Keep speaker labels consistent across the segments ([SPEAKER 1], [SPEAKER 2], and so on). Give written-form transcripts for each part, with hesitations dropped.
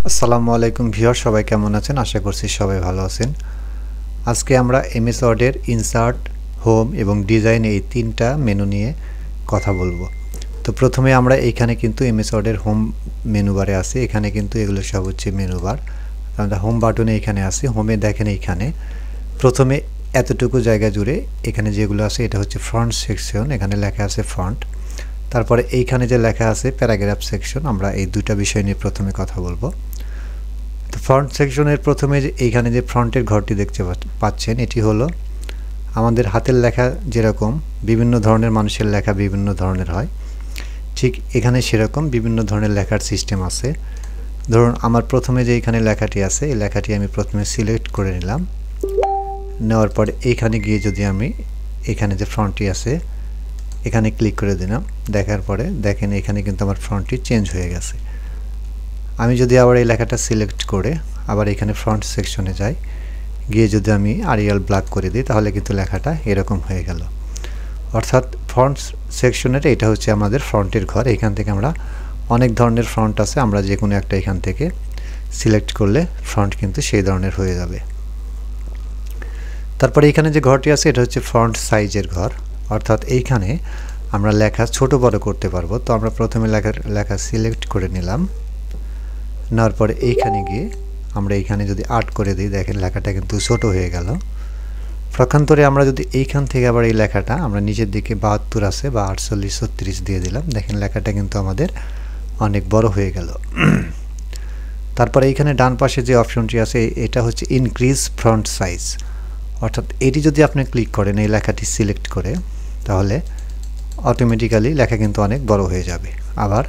[SPEAKER 1] আসসালামু আলাইকুম ভিউয়ার, সবাই কেমন আছেন? আশা করছি সবাই ভালো আছেন। আজকে আমরা এমএস ওয়ার্ডের ইনসার্ট, হোম এবং ডিজাইন এই তিনটা মেনু নিয়ে কথা বলবো। তো প্রথমে আমরা এইখানে কিন্তু এমএস ওয়ার্ডের হোম মেনু বারে আছি। এখানে কিন্তু এগুলো সব হচ্ছে মেনু বার। আমরা হোম বাটনে এখানে আছি। হোমে দেখেন এইখানে প্রথমে এতটুকু জায়গা জুড়ে এখানে যেগুলো আছে এটা হচ্ছে ফ্রন্ট সেকশন। এখানে লেখা আছে ফন্ট। তারপরে এইখানে যে লেখা আছে প্যারাগ্রাফ সেকশন। আমরা এই দুইটা বিষয় নিয়ে প্রথমে কথা বলবো। তো ফ্রন্ট সেকশনের প্রথমে যে এইখানে যে ফ্রন্টের ঘরটি দেখতে পাচ্ছেন, এটি হলো আমাদের হাতের লেখা। যেরকম বিভিন্ন ধরনের মানুষের লেখা বিভিন্ন ধরনের হয়, ঠিক এখানে সেরকম বিভিন্ন ধরনের লেখার সিস্টেম আছে। ধরুন আমার প্রথমে যে এখানে লেখাটি আছে, এই লেখাটি আমি প্রথমে সিলেক্ট করে নিলাম। নেওয়ার পরে এইখানে গিয়ে যদি আমি এখানে যে ফ্রন্টটি আছে এখানে ক্লিক করে দিলাম, দেখার পরে দেখেন এখানে কিন্তু আমার ফ্রন্টটি চেঞ্জ হয়ে গেছে। আমি যদি আবার এই লেখাটা সিলেক্ট করে আবার এখানে ফ্রন্ট সেকশনে যাই, গিয়ে যদি আমি আরিয়াল ব্ল্যাক করে দিই, তাহলে কিন্তু লেখাটা এরকম হয়ে গেল। অর্থাৎ ফ্রন্ট সেকশনের এটা হচ্ছে আমাদের ফ্রন্টের ঘর। এখান থেকে আমরা অনেক ধরনের ফ্রন্ট আছে, আমরা যে কোনো একটা এখান থেকে সিলেক্ট করলে ফ্রন্ট কিন্তু সেই ধরনের হয়ে যাবে। তারপরে এখানে যে ঘরটি আছে এটা হচ্ছে ফ্রন্ট সাইজের ঘর। অর্থাৎ এইখানে আমরা লেখা ছোট বড় করতে পারবো। তো আমরা প্রথমে লেখা সিলেক্ট করে নিলাম। নেওয়ার পরে এইখানে গিয়ে আমরা এইখানে যদি ৮ করে দিই, দেখেন লেখাটা কিন্তু ছোট হয়ে গেল। পক্ষান্তরে আমরা যদি এইখান থেকে আবার এই লেখাটা আমরা নিচের দিকে ৭২ আছে বা ৪৮ ৩৬ দিয়ে দিলাম, দেখেন লেখাটা কিন্তু আমাদের অনেক বড় হয়ে গেল। তারপরে এইখানে ডান পাশে যে অপশনটি আছে এটা হচ্ছে ইনক্রিজ ফ্রন্ট সাইজ। অর্থাৎ এটি যদি আপনি ক্লিক করেন এই লেখাটি সিলেক্ট করে, তাহলে অটোমেটিক্যালি লেখা কিন্তু অনেক বড় হয়ে যাবে। আবার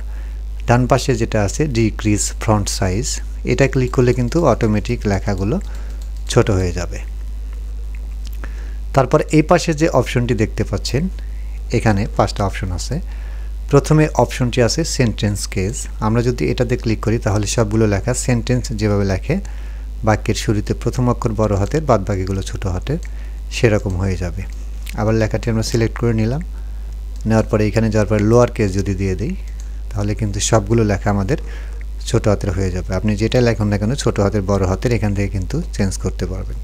[SPEAKER 1] ডান পাশে যেটা আছে ডিক্রিজ ফ্রন্ট সাইজ, এটা ক্লিক করলে কিন্তু অটোমেটিক লেখাগুলো ছোট হয়ে যাবে। তারপর এই পাশে যে অপশনটি দেখতে পাচ্ছেন, এখানে 5টা অপশন আছে। প্রথমে অপশনটি আছে সেন্টেন্স কেস। আমরা যদি এটাতে ক্লিক করি তাহলে সবগুলো লেখা সেন্টেন্স যেভাবে লেখে, বাক্যের শুরুতে প্রথম অক্ষর বড় হাতের, বাদ বাকিগুলো ছোট হাতের, সেরকম হয়ে যাবে। আবার লেখাটি আমরা সিলেক্ট করে নিলাম। নেওয়ার পরে এখানে যাওয়ার পরে লোয়ার কেস যদি দিয়ে দিই, তাহলে কিন্তু সবগুলো লেখা আমাদের ছোট হাতের হয়ে যাবে। আপনি যেটা লেখুন না কেন ছোট হাতের বড় হাতের এখান থেকে কিন্তু চেঞ্জ করতে পারবেন।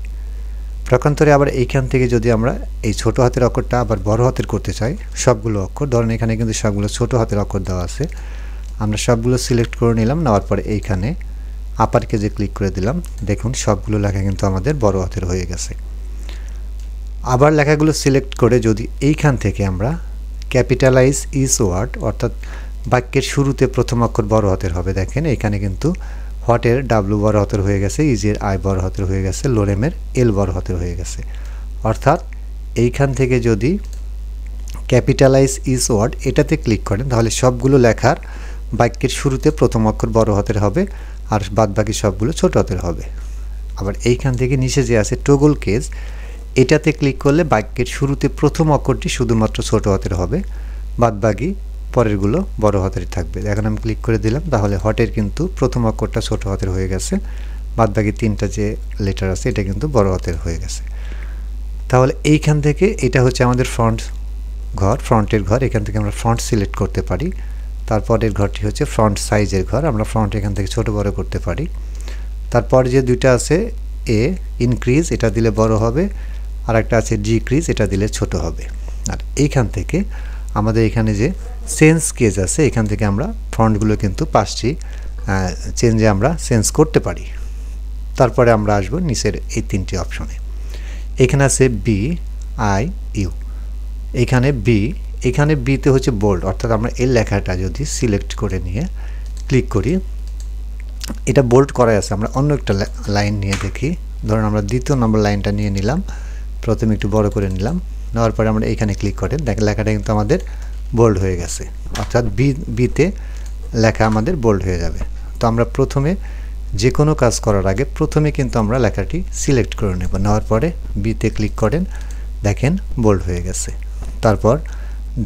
[SPEAKER 1] পক্ষান্তরে আবার এইখান থেকে যদি আমরা এই ছোট হাতের অক্ষরটা আবার বড় হাতের করতে চাই, সবগুলো অক্ষর ধরেন এখানে কিন্তু সবগুলো ছোট হাতের অক্ষর দেওয়া আছে, আমরা সবগুলো সিলেক্ট করে নিলাম। নেওয়ার পরে এইখানে আপার কেজে ক্লিক করে দিলাম, দেখুন সবগুলো লেখা কিন্তু আমাদের বড় হাতের হয়ে গেছে। আবার লেখাগুলো সিলেক্ট করে যদি এইখান থেকে আমরা ক্যাপিটালাইজ ইচ ওয়ার্ড, অর্থাৎ বাক্যের শুরুতে প্রথম অক্ষর বড় হাতের হবে, দেখেন এখানে কিন্তু হোয়াটের ডাব্লু বড় হাতের হয়ে গেছে, ইজের আই বড় হাতের হয়ে গেছে, লোরেমের এল বড় হাতের হয়ে গেছে। অর্থাৎ এইখান থেকে যদি ক্যাপিটালাইজ ইচ ওয়ার্ড এটাতে ক্লিক করেন, তাহলে সবগুলো লেখার বাক্যের শুরুতে প্রথম অক্ষর বড় হাতের হবে আর বাদ বাকি সবগুলো ছোট হাতের হবে। আবার এইখান থেকে নিচে যে আছে টগল কেস, এটাতে ক্লিক করলে বাক্যের শুরুতে প্রথম অক্ষরটি শুধুমাত্র ছোট হাতের হবে, বাদ বাকি পরেরগুলো বড় হাতেরই থাকবে। এখন আমি ক্লিক করে দিলাম, তাহলে হটের কিন্তু প্রথম অক্ষরটা ছোট হাতের হয়ে গেছে, বাদ বাকি 3টা যে লেটার আছে এটা কিন্তু বড় হাতের হয়ে গেছে। তাহলে এইখান থেকে এটা হচ্ছে আমাদের ফ্রন্টের ঘর। এখান থেকে আমরা ফ্রন্ট সিলেক্ট করতে পারি। তারপরের ঘরটি হচ্ছে ফ্রন্ট সাইজের ঘর, আমরা ফ্রন্ট এখান থেকে ছোট বড় করতে পারি। তারপর যে দুইটা আছে এ ইনক্রিজ, এটা দিলে বড় হবে, আর একটা আছে ডিক্রিজ, এটা দিলে ছোট হবে। আর এইখান থেকে আমাদের এখানে যে চেঞ্জ কেজ আছে, এখান থেকে আমরা ফন্টগুলো কিন্তু 5টি চেঞ্জে আমরা চেঞ্জ করতে পারি। তারপরে আমরা আসবো নিচের এই 3টি অপশনে। এখানে আছে বি আই ইউ, এখানে বিতে হচ্ছে বোল্ড, অর্থাৎ আমরা এই লেখাটা যদি সিলেক্ট করে নিয়ে ক্লিক করি, এটা বোল্ড করাই আছে। আমরা অন্য একটা লাইন নিয়ে দেখি, ধরুন আমরা 2য় নম্বর লাইনটা নিয়ে নিলাম, প্রথমে একটু বড় করে নিলাম। নেওয়ার পরে আমরা এইখানে ক্লিক করেন, দেখেন লেখাটা কিন্তু আমাদের বোল্ড হয়ে গেছে। অর্থাৎ বিতে লেখা আমাদের বোল্ড হয়ে যাবে। তো আমরা প্রথমে যে কোনো কাজ করার আগে প্রথমে কিন্তু আমরা লেখাটি সিলেক্ট করে নেব। নেওয়ার পরে বিতে ক্লিক করেন, দেখেন বোল্ড হয়ে গেছে। তারপর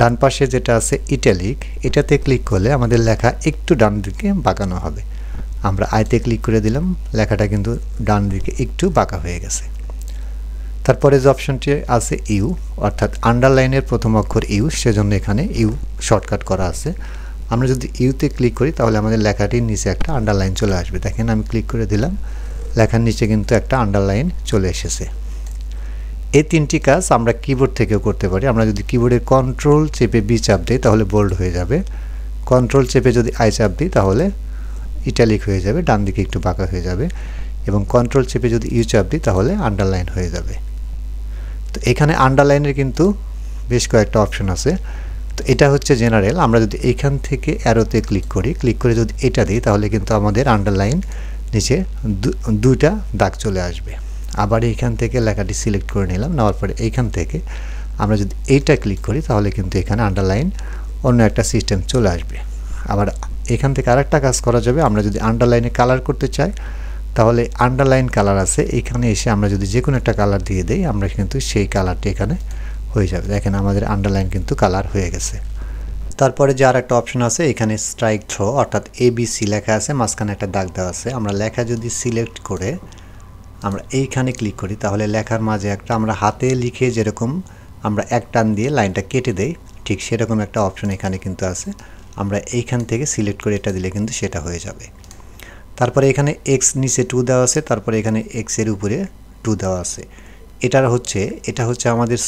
[SPEAKER 1] ডান পাশে যেটা আছে ইটালিক, এটাতে ক্লিক করলে আমাদের লেখা একটু ডান দিকে বাঁকানো হবে। আমরা আইতে ক্লিক করে দিলাম, লেখাটা কিন্তু ডান দিকে একটু বাঁকা হয়ে গেছে। তারপরে যে অপশনটি আছে ইউ, অর্থাৎ আন্ডারলাইনের প্রথম অক্ষর ইউ, সেজন্য এখানে ইউ শর্টকাট করা আছে। আমরা যদি ইউতে ক্লিক করি তাহলে আমাদের লেখাটির নিচে একটা আন্ডারলাইন চলে আসবে। দেখেন আমি ক্লিক করে দিলাম, লেখার নিচে কিন্তু একটা আন্ডারলাইন চলে এসেছে। এই তিনটি কাজ আমরা কিবোর্ড থেকেও করতে পারি। আমরা যদি কিবোর্ডের কন্ট্রোল চেপে বি চাপ দিই তাহলে বোল্ড হয়ে যাবে, কন্ট্রোল চেপে যদি আই চাপ দিই তাহলে ইটালিক হয়ে যাবে, ডান দিকে একটু বাঁকা হয়ে যাবে, এবং কন্ট্রোল চেপে যদি ইউ চাপ দিই তাহলে আন্ডারলাইন হয়ে যাবে। তো এখানে আন্ডারলাইনের কিন্তু বেশ কয়েকটা অপশন আছে। তো এটা হচ্ছে জেনারেল। আমরা যদি এইখান থেকে অ্যারোতে ক্লিক করি, ক্লিক করে যদি এটা দিই তাহলে কিন্তু আমাদের আন্ডারলাইন নিচে দুইটা দাগ চলে আসবে। আবার এইখান থেকে লেখাটি সিলেক্ট করে নিলাম, নেওয়ার পরে এইখান থেকে আমরা যদি এইটা ক্লিক করি তাহলে কিন্তু এখানে আন্ডারলাইন অন্য একটা সিস্টেম চলে আসবে। আবার এখান থেকে আরেকটা কাজ করা যাবে, আমরা যদি আন্ডারলাইনে কালার করতে চাই তাহলে আন্ডারলাইন কালার আছে, এখানে এসে আমরা যদি যে কোনো একটা কালার দিয়ে দেই আমরা কিন্তু সেই কালারটি এখানে হয়ে যাবে। দেখেন আমাদের আন্ডারলাইন কিন্তু কালার হয়ে গেছে। তারপরে যে আর একটা অপশন আছে, এখানে স্ট্রাইক থ্রো অর্থাৎ ABC লেখা আছে, মাঝখানে একটা দাগ দেওয়া আছে। আমরা লেখা যদি সিলেক্ট করে আমরা এইখানে ক্লিক করি তাহলে লেখার মাঝে একটা আমরা হাতে লিখে যেরকম আমরা এক টান দিয়ে লাইনটা কেটে দেই ঠিক সেরকম একটা অপশন এখানে কিন্তু আছে। আমরা এইখান থেকে সিলেক্ট করে এটা দিলে কিন্তু সেটা হয়ে যাবে। তারপরে এখানে এক্স নিচে 2 দেওয়া আছে, তারপরে এখানে এক্স এর উপরে 2 দেওয়া আছে। এটা হচ্ছে আমাদের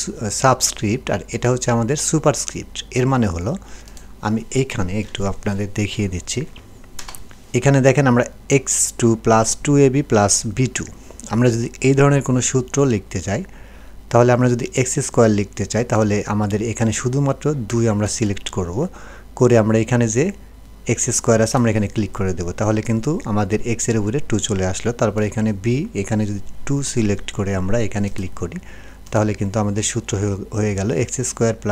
[SPEAKER 1] সাবস্ক্রিপ্ট আর এটা হচ্ছে আমাদের সুপারস্ক্রিপ্ট। এর মানে হলো আমি এইখানে একটু আপনাদের দেখিয়ে দিচ্ছি। এখানে দেখেন আমরা x2 + 2ab + b2, আমরা যদি এই ধরনের কোনো সূত্র লিখতে চাই তাহলে আমরা যদি x² লিখতে চাই তাহলে আমাদের এখানে শুধুমাত্র 2 আমরা সিলেক্ট করে আমরা এখানে যে x² আছে আমরা এখানে ক্লিক করে দেব, তাহলে কিন্তু আমাদের x এর উপরে 2 চলে আসলো। তারপর এখানে b, এখানে যদি 2 সিলেক্ট করে আমরা এখানে ক্লিক করি তাহলে কিন্তু আমাদের সূত্র হয়ে গেল x²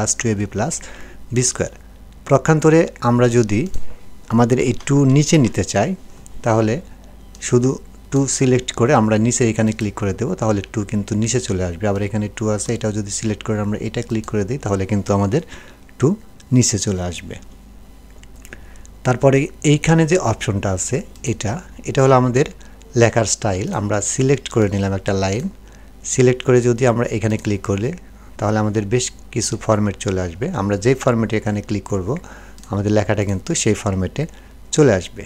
[SPEAKER 1] + 2ab + b²। পক্ষান্তরে আমরা যদি আমাদের এই 2 নিচে নিতে চাই তাহলে শুধু 2 সিলেক্ট করে আমরা নিচে এখানে ক্লিক করে দেব, তাহলে 2 কিন্তু নিচে চলে আসবে। আবার এখানে 2 আছে, এটাও যদি সিলেক্ট করে আমরা এটা ক্লিক করে দিই তাহলে কিন্তু আমাদের 2 নিচে চলে আসবে। তারপরে এইখানে যে অপশনটা আছে এটা হলো আমাদের লেখার স্টাইল। আমরা সিলেক্ট করে নিলাম একটা লাইন, সিলেক্ট করে যদি আমরা এখানে ক্লিক করলে তাহলে আমাদের বেশ কিছু ফরম্যাট চলে আসবে। আমরা যেই ফরম্যাটে এখানে ক্লিক করব আমাদের লেখাটা কিন্তু সেই ফরম্যাটে চলে আসবে।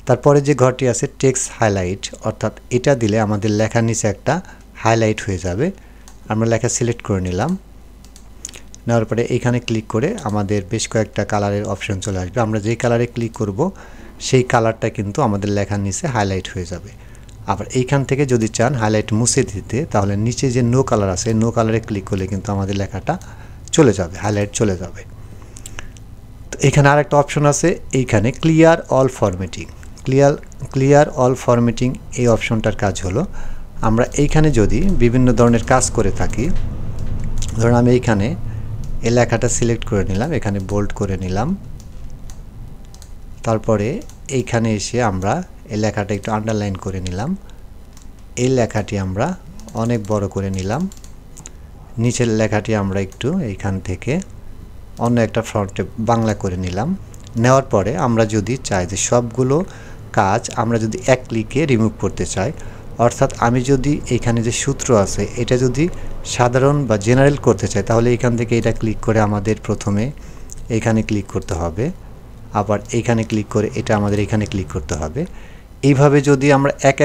[SPEAKER 1] তারপরে যে ঘরটি আছে টেক্সট হাইলাইট, অর্থাৎ এটা দিলে আমাদের লেখার নিচে একটা হাইলাইট হয়ে যাবে। আমরা লেখা সিলেক্ট করে নিলাম, নেওয়ার পরে এখানে ক্লিক করে আমাদের বেশ কয়েকটা কালারের অপশন চলে আসবে। আমরা যেই কালারে ক্লিক করব সেই কালারটা কিন্তু আমাদের লেখার নিচে হাইলাইট হয়ে যাবে। আবার এইখান থেকে যদি চান হাইলাইট মুছে দিতে তাহলে নিচে যে নো কালার আছে নো কালারে ক্লিক করলে কিন্তু আমাদের লেখাটা চলে যাবে, হাইলাইট চলে যাবে। তো এখানে আরেকটা অপশন আছে, এইখানে clear all formatting. Clear all formatting এই অপশনটার কাজ হলো আমরা এইখানে যদি বিভিন্ন ধরনের কাজ করে থাকি, ধরুন আমি এইখানে এই লেখাটা সিলেক্ট করে নিলাম, এখানে বোল্ড করে নিলাম, তারপরে এইখানে এসে আমরা এই লেখাটা একটু আন্ডারলাইন করে নিলাম, এই লেখাটি আমরা অনেক বড় করে নিলাম, নিচের লেখাটি আমরা একটু এইখান থেকে অন্য একটা ফন্টে বাংলা করে নিলাম। নেওয়ার পরে আমরা যদি চাই যে সবগুলো কাজ আমরা যদি এক ক্লিকে রিমুভ করতে চাই, অর্থাৎ আমি যদি এখানে যে সূত্র আছে এটা যদি সাধারণ বা জেনারেল করতে চাই তাহলে এখান থেকে এটা ক্লিক করে আমাদের প্রথমে এখানে ক্লিক করতে হবে, আবার এইখানে ক্লিক করে এটা আমাদের এখানে ক্লিক করতে হবে। এইভাবে যদি আমরা এক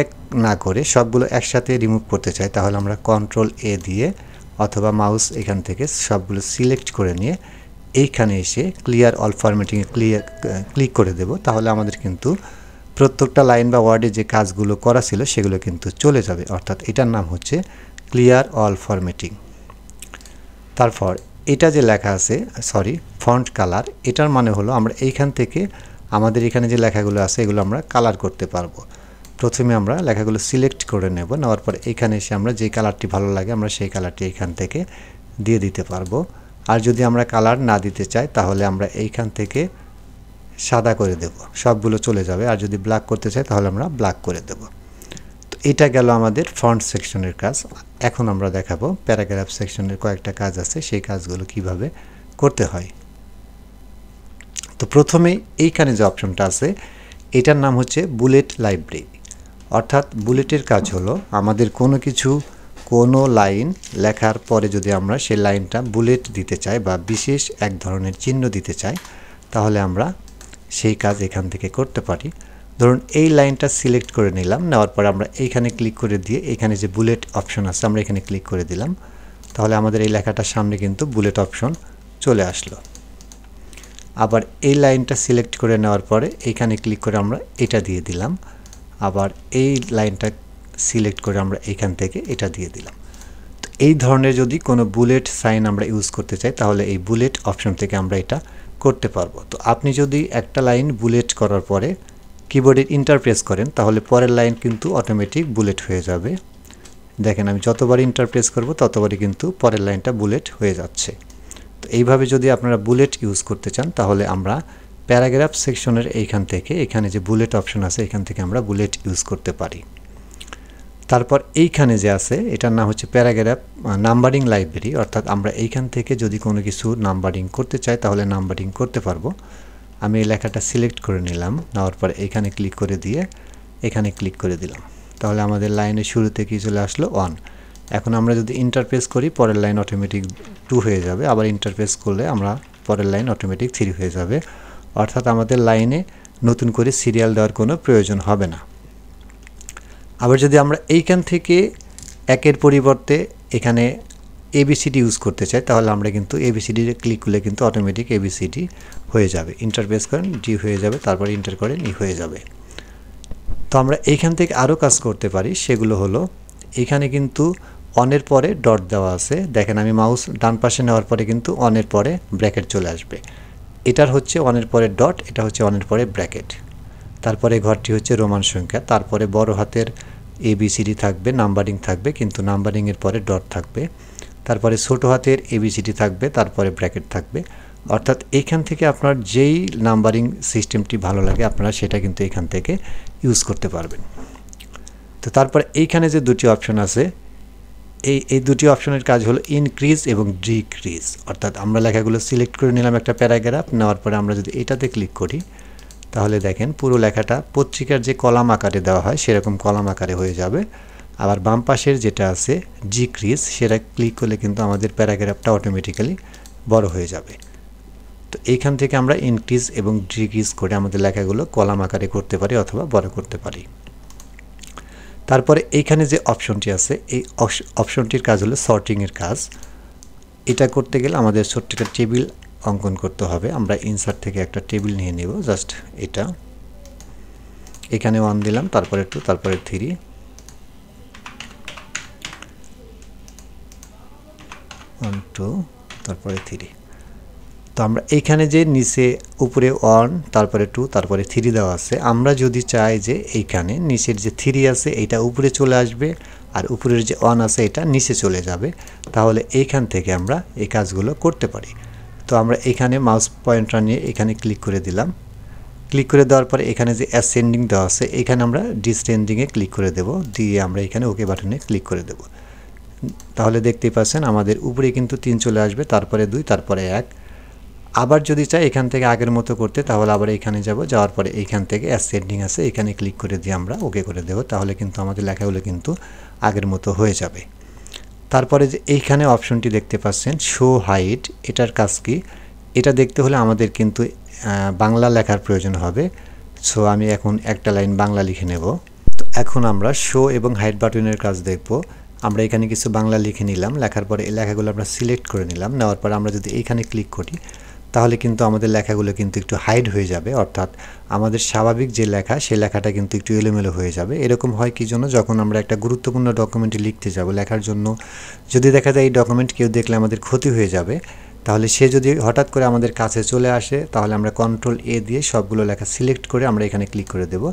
[SPEAKER 1] না করে সবগুলো একসাথে রিমুভ করতে চাই তাহলে আমরা Ctrl+A দিয়ে অথবা মাউস এখান থেকে সবগুলো সিলেক্ট করে নিয়ে এইখানে এসে ক্লিয়ার অল ফরম্যাটিংয়ে ক্লিক করে দেব, তাহলে আমাদের কিন্তু প্রত্যেকটা লাইন বা ওয়ার্ডে যে কাজগুলো করা ছিল সেগুলো কিন্তু চলে যাবে। অর্থাৎ এটার নাম হচ্ছে ক্লিয়ার অল ফরম্যাটিং। তারপর এটা যে লেখা আছে ফন্ট কালার, এটার মানে হলো আমরা এইখান থেকে আমাদের এখানে যে লেখাগুলো আছে এগুলো আমরা কালার করতে পারবো। প্রথমে আমরা লেখাগুলো সিলেক্ট করে নেব, নেওয়ার পর এখানে এসে আমরা যে কালারটি ভালো লাগে আমরা সেই কালারটি এখান থেকে দিয়ে দিতে পারবো। আর যদি আমরা কালার না দিতে চাই তাহলে আমরা এইখান থেকে সাদা করে দেব, সবগুলো চলে যাবে। আর যদি ব্ল্যাক করতে চাই তাহলে আমরা ব্ল্যাক করে দেব। তো এটা গেল আমাদের ফন্ট সেকশনের কাজ। এখন আমরা দেখাবো প্যারাগ্রাফ সেকশনের কয়েকটা কাজ আছে, সেই কাজগুলো কিভাবে করতে হয়। তো প্রথমেই এইখানে যে অপশনটা আছে এটার নাম হচ্ছে বুলেট লাইব্রেরি। অর্থাৎ বুলেটের কাজ হলো আমাদের কোনো লাইন লেখার পরে যদি আমরা সেই লাইনটা বুলেট দিতে চাই বা বিশেষ এক ধরনের চিহ্ন দিতে চাই তাহলে আমরা সেই কাজ এখান থেকে করতে পারি। ধরুন এই লাইনটা সিলেক্ট করে নিলাম, নেওয়ার পর আমরা এইখানে ক্লিক করে দিয়ে এখানে যে বুলেট অপশন আছে আমরা এখানে ক্লিক করে দিলাম, তাহলে আমাদের এই লেখাটার সামনে কিন্তু বুলেট অপশন চলে আসলো। আবার এই লাইনটা সিলেক্ট করে নেওয়ার পরে এইখানে ক্লিক করে আমরা এটা দিয়ে দিলাম, আবার এই লাইনটা সিলেক্ট করে আমরা এইখান থেকে এটা দিয়ে দিলাম। তো এই ধরনের যদি কোনো বুলেট সাইন আমরা ইউজ করতে চাই তাহলে এই বুলেট অপশন থেকে আমরা এটা করতে পারবো। তো আপনি যদি একটা লাইন বুলেট করার পরে কিবোর্ডের ইন্টার প্রেস করেন তাহলে পরের লাইন কিন্তু অটোমেটিক বুলেট হয়ে যাবে। দেখেন আমি যতবার ইন্টার প্রেস করব ততবারই কিন্তু পরের লাইনটা বুলেট হয়ে যাচ্ছে। তো এইভাবে যদি আপনারা বুলেট ইউজ করতে চান তাহলে আমরা প্যারাগ্রাফ সেকশনের এইখান থেকে এখানে যে বুলেট অপশন আছে এখান থেকে আমরা বুলেট ইউজ করতে পারি। তারপর এইখানে যে আছে এটার নাম হচ্ছে প্যারাগ্রাফ নাম্বারিং লাইব্রেরি, অর্থাৎ আমরা এইখান থেকে যদি কোনো কিছু নাম্বারিং করতে চাই তাহলে নাম্বারিং করতে পারবো। আমি এই লেখাটা সিলেক্ট করে নিলাম, নেওয়ার পর এখানে ক্লিক করে দিয়ে এখানে ক্লিক করে দিলাম, তাহলে আমাদের লাইনের শুরুতে কি চলে আসলো 1। এখন আমরা যদি ইন্টারপ্রেস করি পরের লাইন অটোমেটিক 2 হয়ে যাবে, আবার ইন্টারপ্রেস করলে আমরা পরের লাইন অটোমেটিক 3 হয়ে যাবে, অর্থাৎ আমাদের লাইনে নতুন করে সিরিয়াল দেওয়ার কোনো প্রয়োজন হবে না। আবার যদি আমরা এইখান থেকে একের পরিবর্তে এখানে ABCD ইউজ করতে চাই তাহলে আমরা কিন্তু ABCD ক্লিক করলে কিন্তু অটোমেটিক ABCD হয়ে যাবে। ইন্টারপ্রেস করেন D হয়ে যাবে, তারপর ইন্টার করেন E হয়ে যাবে। তো আমরা এইখান থেকে আরও কাজ করতে পারি, সেগুলো হলো এখানে কিন্তু অনের পরে ডট দেওয়া আছে, দেখেন আমি মাউস ডান পাশে নেওয়ার পরে কিন্তু অনের পরে ব্র্যাকেট চলে আসবে। এটার হচ্ছে অনের পরে ডট, এটা হচ্ছে অনের পরে ব্র্যাকেট। তারপরে ঘরটি হচ্ছে রোমান সংখ্যা, তারপরে বড় হাতের ABCD থাকবে, নাম্বারিং থাকবে কিন্তু নাম্বারিংয়ের পরে ডট থাকবে, তারপরে ছোট হাতের ABCD থাকবে, তারপরে ব্র্যাকেট থাকবে। অর্থাৎ এইখান থেকে আপনার যেই নাম্বারিং সিস্টেমটি ভালো লাগে আপনারা সেটা কিন্তু এখান থেকে ইউজ করতে পারবেন। তো তারপর এইখানে যে দুটি অপশন আছে এই দুটি অপশনের কাজ হলো ইনক্রিজ এবং ডিক্রিজ, অর্থাৎ আমরা লেখাগুলো সিলেক্ট করে নিলাম একটা প্যারাগ্রাফ, নেওয়ার পরে আমরা যদি এটাতে ক্লিক করি তাহলে দেখেন পুরো লেখাটা পত্রিকার যে কলাম আকারে দেওয়া হয় সেরকম কলাম আকারে হয়ে যাবে। আবার বাম পাশের যেটা আছে ডিক্রিজ সেটা ক্লিক করলে কিন্তু আমাদের প্যারাগ্রাফটা অটোমেটিক্যালি বড় হয়ে যাবে। তো এইখান থেকে আমরা ইনক্রিজ এবং ডিক্রিজ করে আমাদের লেখাগুলো কলাম আকারে করতে পারি অথবা বড় করতে পারি। তারপরে এইখানে যে অপশনটি আছে এই অপশনটির কাজ হলো সর্টিংয়ের কাজ। এটা করতে গেলে আমাদের ছোট্ট একটা টেবিল অঙ্কন করতে হবে। আমরা ইনসার্ট থেকে একটা টেবিল নিয়ে নেব, জাস্ট এটা এখানে 1 দিলাম, তারপরে 2, তারপরে 3, 1 2 তারপরে 3। তো আমরা এইখানে যে নিচে উপরে 1 তারপরে 2 তারপরে 3 দেওয়া আছে, আমরা যদি চাই যে এইখানে নিচের যে 3 আছে এটা উপরে চলে আসবে আর উপরের যে 1 আছে এটা নিচে চলে যাবে, তাহলে এইখান থেকে আমরা এই কাজগুলো করতে পারি। তো আমরা এখানে মাউস পয়েন্টার নিয়ে এখানে ক্লিক করে দিলাম, ক্লিক করে দেওয়ার পরে এখানে যে অ্যাসেন্ডিং দেওয়া আছে এখানে আমরা ডিসেন্ডিংয়ে ক্লিক করে দেব, দিয়ে আমরা এখানে ওকে বাটনে ক্লিক করে দেব। তাহলে দেখতেই পাচ্ছেন আমাদের উপরে কিন্তু 3 চলে আসবে, তারপরে 2, তারপরে 1। আবার যদি চাই এখান থেকে আগের মতো করতে তাহলে আবার এখানে যাব, যাওয়ার পরে এইখান থেকে অ্যাসেন্ডিং আছে এখানে ক্লিক করে দিয়ে আমরা ওকে করে দেব, তাহলে কিন্তু আমাদের লেখাগুলো কিন্তু আগের মতো হয়ে যাবে। তারপরে যে এইখানে অপশনটি দেখতে পাচ্ছেন শো হাইট, এটার কাজ কি? এটা দেখতে হলে আমাদের কিন্তু বাংলা লেখার প্রয়োজন হবে। সো আমি এখন একটা লাইন বাংলা লিখে নেব। তো এখন আমরা শো এবং হাইট বাটনের কাজ দেখব। আমরা এখানে কিছু বাংলা লিখে নিলাম, লেখার পরে এই লেখাগুলো আমরা সিলেক্ট করে নিলাম, নেওয়ার পর আমরা যদি এইখানে ক্লিক করি তাহলে কিন্তু আমাদের লেখাগুলো কিন্তু একটু হাইড হয়ে যাবে, অর্থাৎ আমাদের স্বাভাবিক যে লেখা সেই লেখাটা কিন্তু একটু এলোমেলো হয়ে যাবে। এরকম হয় কি জন্য, যখন আমরা একটা গুরুত্বপূর্ণ ডকুমেন্টে লিখতে যাব লেখার জন্য, যদি দেখা যায় এই ডকুমেন্ট কেউ দেখলে আমাদের ক্ষতি হয়ে যাবে, তাহলে সে যদি হঠাৎ করে আমাদের কাছে চলে আসে তাহলে আমরা Ctrl+A দিয়ে সবগুলো লেখা সিলেক্ট করে আমরা এখানে ক্লিক করে দেব,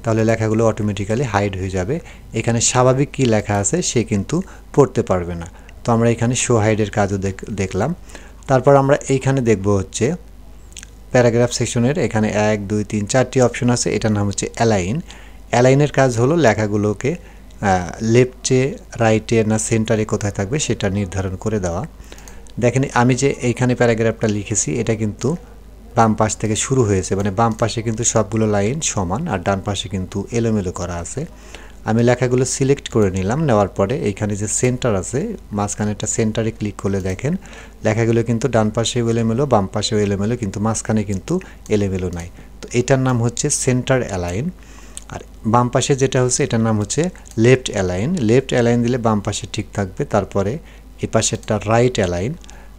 [SPEAKER 1] তাহলে লেখাগুলো অটোমেটিক্যালি হাইড হয়ে যাবে। এখানে স্বাভাবিক কি লেখা আছে সে কিন্তু পড়তে পারবে না। তো আমরা এখানে শো হাইডের কাজও দেখলাম। তারপর আমরা এইখানে দেখব হচ্ছে প্যারাগ্রাফ সেকশনের এখানে 1 2 3 4টি অপশন আছে, এটার নাম হচ্ছে অ্যালাইন। অ্যালাইনের কাজ হলো লেখাগুলোকে লেফটে রাইটে না সেন্টারে কোথায় থাকবে সেটা নির্ধারণ করে দেওয়া। দেখেন আমি যে এইখানে প্যারাগ্রাফটা লিখেছি এটা কিন্তু বাম পাশ থেকে শুরু হয়েছে, মানে বাম পাশে কিন্তু সবগুলো লাইন সমান আর ডান পাশে কিন্তু এলোমেলো করা আছে। আমি লেখাগুলো সিলেক্ট করে নিলাম, নেওয়ার পরে এইখানে যে সেন্টার আছে মাঝখানে একটা সেন্টারে ক্লিক করলে দেখেন লেখাগুলো কিন্তু ডান পাশে এলোমেলো, বাম পাশে এলোমেলো, কিন্তু মাঝখানে কিন্তু এলোমেলো নাই। তো এটার নাম হচ্ছে সেন্টার অ্যালাইন। আর বাম পাশে যেটা হচ্ছে এটার নাম হচ্ছে লেফট অ্যালাইন। লেফট অ্যালাইন দিলে বাম পাশে ঠিক থাকবে, তারপরে এই পাশেরটা রাইট অ্যালাইন,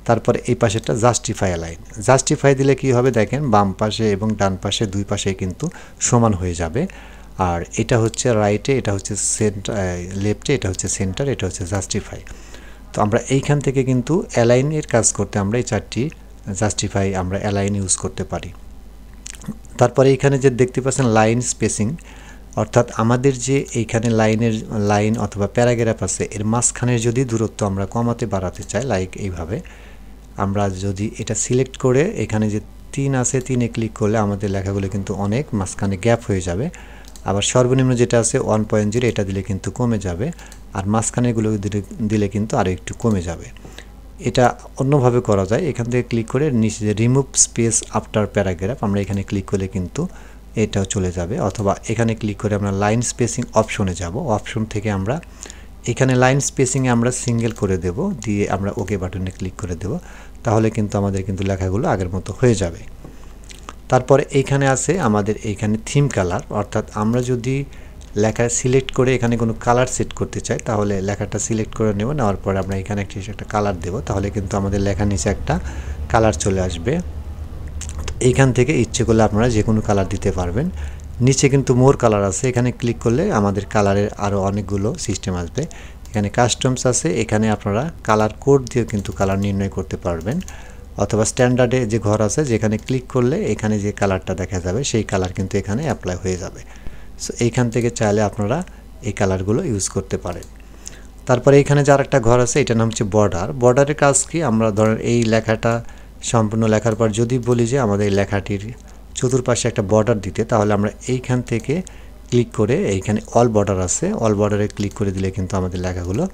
[SPEAKER 1] তারপরে এই পাশেরটা জাস্টিফাই অ্যালাইন। জাস্টিফাই দিলে কি হবে দেখেন বাম পাশে এবং ডান পাশে দুই পাশে কিন্তু সমান হয়ে যাবে। আর এটা হচ্ছে রাইটে, এটা হচ্ছে সেন্টার, লেফটে এটা হচ্ছে সেন্টার, এটা হচ্ছে জাস্টিফাই। তো আমরা এইখান থেকে কিন্তু অ্যালাইনের কাজ করতে আমরা এই চারটি জাস্টিফাই আমরা অ্যালাইন ইউজ করতে পারি। তারপরে এইখানে যে দেখতে পাচ্ছেন লাইন স্পেসিং, অর্থাৎ আমাদের যে এইখানে লাইন অথবা প্যারাগ্রাফ আছে এর মাঝখানের যদি দূরত্ব আমরা কমাতে বাড়াতে চাই, লাইক এইভাবে আমরা যদি এটা সিলেক্ট করে এখানে যে 3 আছে 3-এ ক্লিক করলে আমাদের লেখাগুলো কিন্তু অনেক মাঝখানে গ্যাপ হয়ে যাবে। আবার সর্বনিম্ন যেটা আছে 1.0 এটা দিলে কিন্তু কমে যাবে, আর মাঝখানেগুলো দিলে কিন্তু আরও একটু কমে যাবে। এটা অন্যভাবে করা যায়, এখান থেকে ক্লিক করে নিচে যে রিমুভ স্পেস আফটার প্যারাগ্রাফ আমরা এখানে ক্লিক করলে কিন্তু এটাও চলে যাবে, অথবা এখানে ক্লিক করে আমরা লাইন স্পেসিং অপশনে যাব, অপশন থেকে আমরা এখানে লাইন স্পেসিংয়ে আমরা সিঙ্গেল করে দেব, দিয়ে আমরা ওকে বাটনে ক্লিক করে দেব, তাহলে কিন্তু আমাদের কিন্তু লেখাগুলো আগের মতো হয়ে যাবে। তারপরে এইখানে আছে আমাদের এইখানে থিম কালার, অর্থাৎ আমরা যদি লেখা সিলেক্ট করে এখানে কোনো কালার সেট করতে চাই তাহলে লেখাটা সিলেক্ট করে নেব, নেওয়ার পরে আমরা এখানে একটা কালার দেব, তাহলে কিন্তু আমাদের লেখার নিচে একটা কালার চলে আসবে। এইখান থেকে ইচ্ছে করলে আপনারা যে কোনো কালার দিতে পারবেন। নিচে কিন্তু মোর কালার আছে, এখানে ক্লিক করলে আমাদের কালারের আরও অনেকগুলো সিস্টেম আসবে। এখানে কাস্টমস আছে, এখানে আপনারা কালার কোড দিয়ে কিন্তু কালার নির্ণয় করতে পারবেন, অথবা স্ট্যান্ডার্ডে যে ঘর আছে যেখানে ক্লিক করলে এখানে যে কালারটা দেখা যাবে সেই কালার কিন্তু এখানে অ্যাপ্লাই হয়ে যাবে। সো এইখান থেকে চাইলে আপনারা এই কালারগুলো ইউজ করতে পারেন। তারপরে এখানে যার একটা ঘর আছে এটার নাম হচ্ছে বর্ডার। বর্ডারের কাজ কি, আমরা ধরেন এই লেখাটা সম্পূর্ণ লেখার পর যদি বলি যে আমাদের এই লেখাটির চতুর্পাশে একটা বর্ডার দিতে, তাহলে আমরা এইখান থেকে ক্লিক করে এইখানে অল বর্ডার আছে, অল বর্ডারে ক্লিক করে দিলে কিন্তু আমাদের লেখাগুলো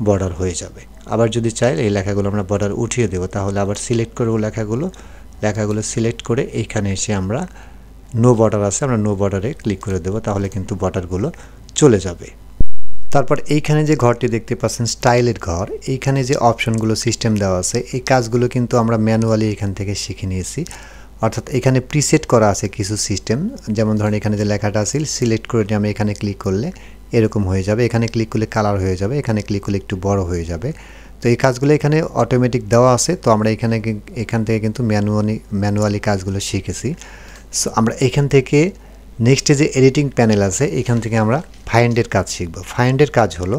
[SPEAKER 1] বর্ডার হয়ে যাবে। আবার যদি চাই এই লেখাগুলো আমরা বর্ডার উঠিয়ে দেবো, তাহলে আবার সিলেক্ট করবো লেখাগুলো সিলেক্ট করে এইখানে এসে আমরা নো বর্ডার আছে, আমরা নো বর্ডারে ক্লিক করে দেবো, তাহলে কিন্তু বর্ডারগুলো চলে যাবে। তারপর এইখানে যে ঘরটি দেখতে পাচ্ছেন স্টাইলের ঘর, এইখানে যে অপশনগুলো সিস্টেম দেওয়া আছে এই কাজগুলো কিন্তু আমরা ম্যানুয়ালি এখান থেকে শিখে নিয়েছি, অর্থাৎ এখানে প্রিসেট করা আছে কিছু সিস্টেম, যেমন ধরেন এখানে যে লেখাটা আছে সিলেক্ট করে নিয়ে আমি এখানে ক্লিক করলে এরকম হয়ে যাবে, এখানে ক্লিক করলে কালার হয়ে যাবে, এখানে ক্লিক করলে একটু বড় হয়ে যাবে। তো এই কাজগুলো এখানে অটোমেটিক দেওয়া আছে, তো আমরা এখান থেকে কিন্তু ম্যানুয়ালি কাজগুলো শিখেছি। সো আমরা এখান থেকে নেক্সটে যে এডিটিং প্যানেল আছে এখান থেকে আমরা ফাইন্ডের কাজ শিখব। ফাইন্ডের কাজ হলো,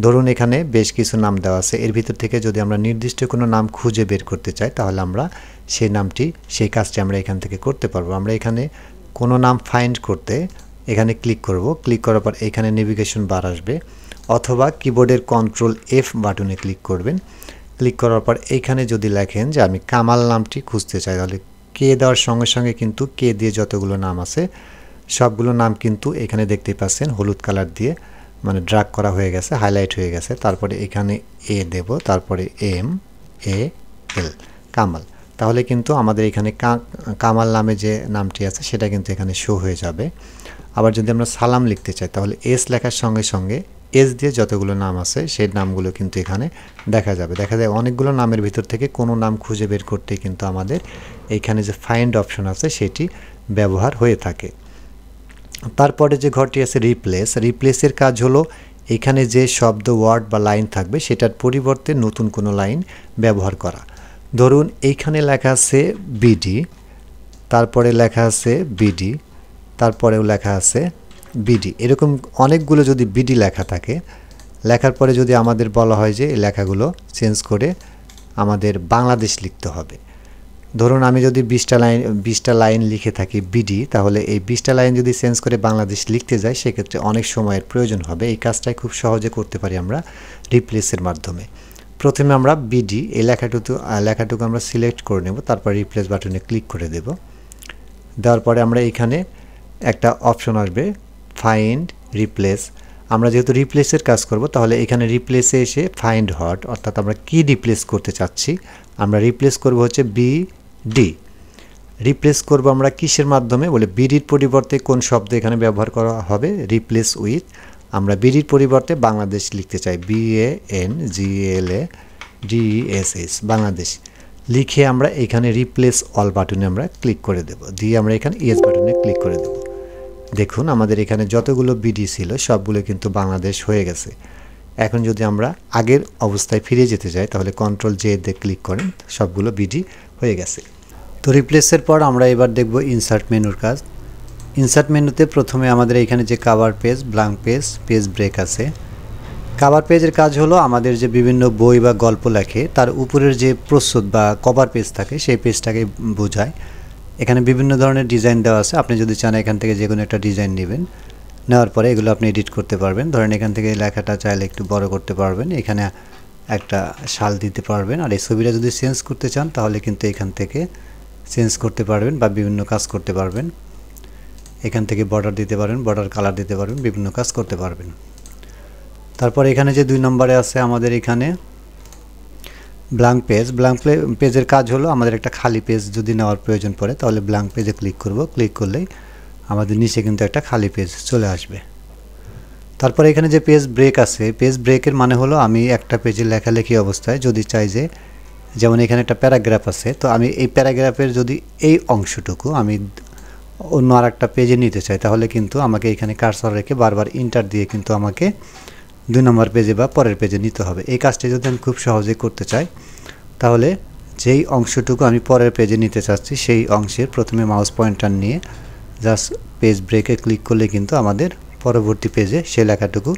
[SPEAKER 1] ধরুন এখানে বেশ কিছু নাম দেওয়া আছে, এর ভিতর থেকে যদি আমরা নির্দিষ্ট কোনো নাম খুঁজে বের করতে চাই তাহলে আমরা সেই কাজটি আমরা এখান থেকে করতে পারবো। আমরা এখানে কোনো নাম ফাইন্ড করতে এখানে ক্লিক করব, ক্লিক করার পর এখানে নেভিগেশন বার আসবে, অথবা কিবোর্ডের কন্ট্রোল F বাটনে ক্লিক করবেন। ক্লিক করার পর এইখানে যদি লেখেন যে আমি কামাল নামটি খুঁজতে চাই, তাহলে কে দেওয়ার সঙ্গে সঙ্গে কিন্তু কে দিয়ে যতগুলো নাম আছে সবগুলো নাম কিন্তু এখানে দেখতে পাচ্ছেন হলুদ কালার দিয়ে মানে ড্র্যাগ করা হয়ে গেছে, হাইলাইট হয়ে গেছে। তারপরে এখানে এ দেব, তারপরে MAL কামাল, তাহলে কিন্তু আমাদের এখানে কামাল নামে যে নামটি আছে সেটা কিন্তু এখানে শো হয়ে যাবে। আবার যদি আমরা সালাম লিখতে চাই তাহলে S লেখার সঙ্গে সঙ্গে S দিয়ে যতগুলো নাম আছে সেই নামগুলো কিন্তু এখানে দেখা যাবে। দেখা যায় অনেকগুলো নামের ভিতর থেকে কোনো নাম খুঁজে বের করতে কিন্তু আমাদের এইখানে যে ফাইন্ড অপশন আছে সেটি ব্যবহার হয়ে থাকে। তারপরে যে ঘরটি আছে রিপ্লেসের কাজ হলো এখানে যে শব্দ ওয়ার্ড বা লাইন থাকবে সেটার পরিবর্তে নতুন কোনো লাইন ব্যবহার করা। ধরুন এইখানে লেখা আছে BD, তারপরে লেখা আছে BD, তারপরেও লেখা আছে BD, এরকম অনেকগুলো যদি BD লেখা থাকে, লেখার পরে যদি আমাদের বলা হয় যে এই লেখাগুলো চেঞ্জ করে আমাদের বাংলাদেশ লিখতে হবে, ধরুন আমি যদি 20টা লাইন লিখে থাকি BD, তাহলে এই 20টা লাইন যদি চেঞ্জ করে বাংলাদেশ লিখতে যাই সেক্ষেত্রে অনেক সময়ের প্রয়োজন হবে। এই কাজটাই খুব সহজে করতে পারি আমরা রিপ্লেসের মাধ্যমে। প্রথমে আমরা BD এই লেখাটুকু আমরা সিলেক্ট করে নেব, তারপর রিপ্লেস বাটনে ক্লিক করে দেব। দেওয়ার পরে আমরা এখানে একটা অপশন আসবে ফাইন্ড রিপ্লেস। আমরা যেহেতু রিপ্লেসের কাজ করব তাহলে এখানে রিপ্লেসে এসে ফাইন্ড হট, অর্থাৎ আমরা কি রিপ্লেস করতে চাচ্ছি, আমরা রিপ্লেস করব হচ্ছে BD। রিপ্লেস করব আমরা কিসের মাধ্যমে বলে BDর পরিবর্তে কোন শব্দ এখানে ব্যবহার করা হবে, রিপ্লেস উইথ, আমরা বিডির পরিবর্তে বাংলাদেশ লিখতে চাই, BANGLADESS বাংলাদেশ লিখে আমরা এখানে রিপ্লেস অল বাটনে আমরা ক্লিক করে দেব, দিয়ে আমরা এখানে ইয়েস বাটনে ক্লিক করে দেব। দেখুন আমাদের এখানে যতগুলো বিডি ছিল সবগুলো কিন্তু বাংলাদেশ হয়ে গেছে। এখন যদি আমরা আগের অবস্থায় ফিরে যেতে চাই তাহলে কন্ট্রোল জে দিয়ে ক্লিক করেন, সবগুলো বিডি হয়ে গেছে। তো রিপ্লেসের পর আমরা এবার দেখব ইনসার্ট মেনুর কাজ। ইনসার্ট মেনুতে প্রথমে আমাদের এখানে যে cover page, blank page, page break আছে। কাভার পেজের কাজ হলো আমাদের যে বিভিন্ন বই বা গল্প লেখে তার উপরের যে প্রচ্ছদ বা কভার পেজ থাকে সেই পেজটাকে বোঝায়। এখানে বিভিন্ন ধরনের ডিজাইন দেওয়া আছে, আপনি যদি চান এখান থেকে যে কোনো একটা ডিজাইন নেবেন, নেওয়ার পরে এগুলো আপনি এডিট করতে পারবেন। ধরেন এখান থেকে লেখাটা চাইলে একটু বড় করতে পারবেন, এখানে একটা শাল দিতে পারবেন। আর এই ছবিটা যদি চেঞ্জ করতে চান তাহলে কিন্তু এখান থেকে চেঞ্জ করতে পারবেন বা বিভিন্ন কাজ করতে পারবেন। এখান থেকে বর্ডার দিতে পারেন, বর্ডার কালার দিতে পারবেন, বিভিন্ন কাজ করতে পারবেন। তারপর এখানে যে 2 নম্বরে আছে আমাদের এখানে ব্ল্যাঙ্ক পেজ। ব্ল্যাঙ্ক পেজের কাজ হলো আমাদের একটা খালি পেজ যদি নেওয়ার প্রয়োজন পড়ে তাহলে ব্ল্যাঙ্ক পেজে ক্লিক করব, ক্লিক করলেই আমাদের নিচে কিন্তু একটা খালি পেজ চলে আসবে। তারপর এখানে যে পেজ ব্রেক আছে, পেজ ব্রেকের মানে হলো আমি একটা পেজে লেখালেখি অবস্থায় যদি চাই যে, যেমন এখানে একটা প্যারাগ্রাফ আছে, তো আমি এই প্যারাগ্রাফের যদি এই অংশটুকু আমি অন্য আর একটা পেজে নিতে চাই তাহলে কিন্তু আমাকে এখানে কার্সর রেখে বারবার ইন্টার দিয়ে কিন্তু আমাকে 2 নম্বর পেজে বা পরের পেজে নিতে হবে। এই কাজটি যদি আমি খুব সহজে করতে চাই তাহলে যেই অংশটুকু আমি পরের পেজে নিতে চাচ্ছি সেই অংশের প্রথমে মাউস পয়েন্টার নিয়ে জাস্ট পেজ ব্রেকে ক্লিক করলে কিন্তু আমাদের পরবর্তী পেজে সেই লেখাটুকু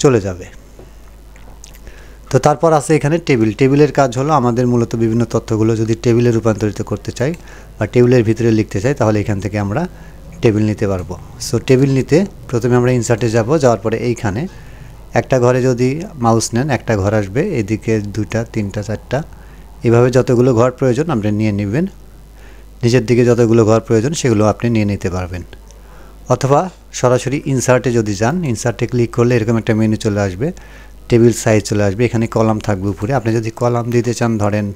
[SPEAKER 1] চলে যাবে। তো তারপর আছে এখানে টেবিল। টেবিলের কাজ হলো আমাদের মূলত বিভিন্ন তথ্যগুলো যদি টেবিলে রূপান্তরিত করতে চাই বা টেবিলের ভিতরে লিখতে চাই তাহলে এখান থেকে আমরা টেবিল নিতে পারবো। সো টেবিল নিতে প্রথমে আমরা ইনসার্টে যাব, যাওয়ার পরে এইখানে একটা ঘরে যদি মাউস নেন একটা ঘর আসবে, এদিকে 2টা 3টা 4টা এভাবে যতগুলো ঘর প্রয়োজন আপনি নিয়ে নেবেন। নিচের দিকে যতগুলো ঘর প্রয়োজন সেগুলো আপনি নিয়ে নিতে পারবেন। অথবা সরাসরি ইনসার্টে যদি যান, ইনসার্টে ক্লিক করলে এরকম একটা মেনু চলে আসবে, টেবিল সাইজ চলে আসবে, এখানে কলাম থাকবে উপরে। আপনি যদি কলাম দিতে চান ধরেন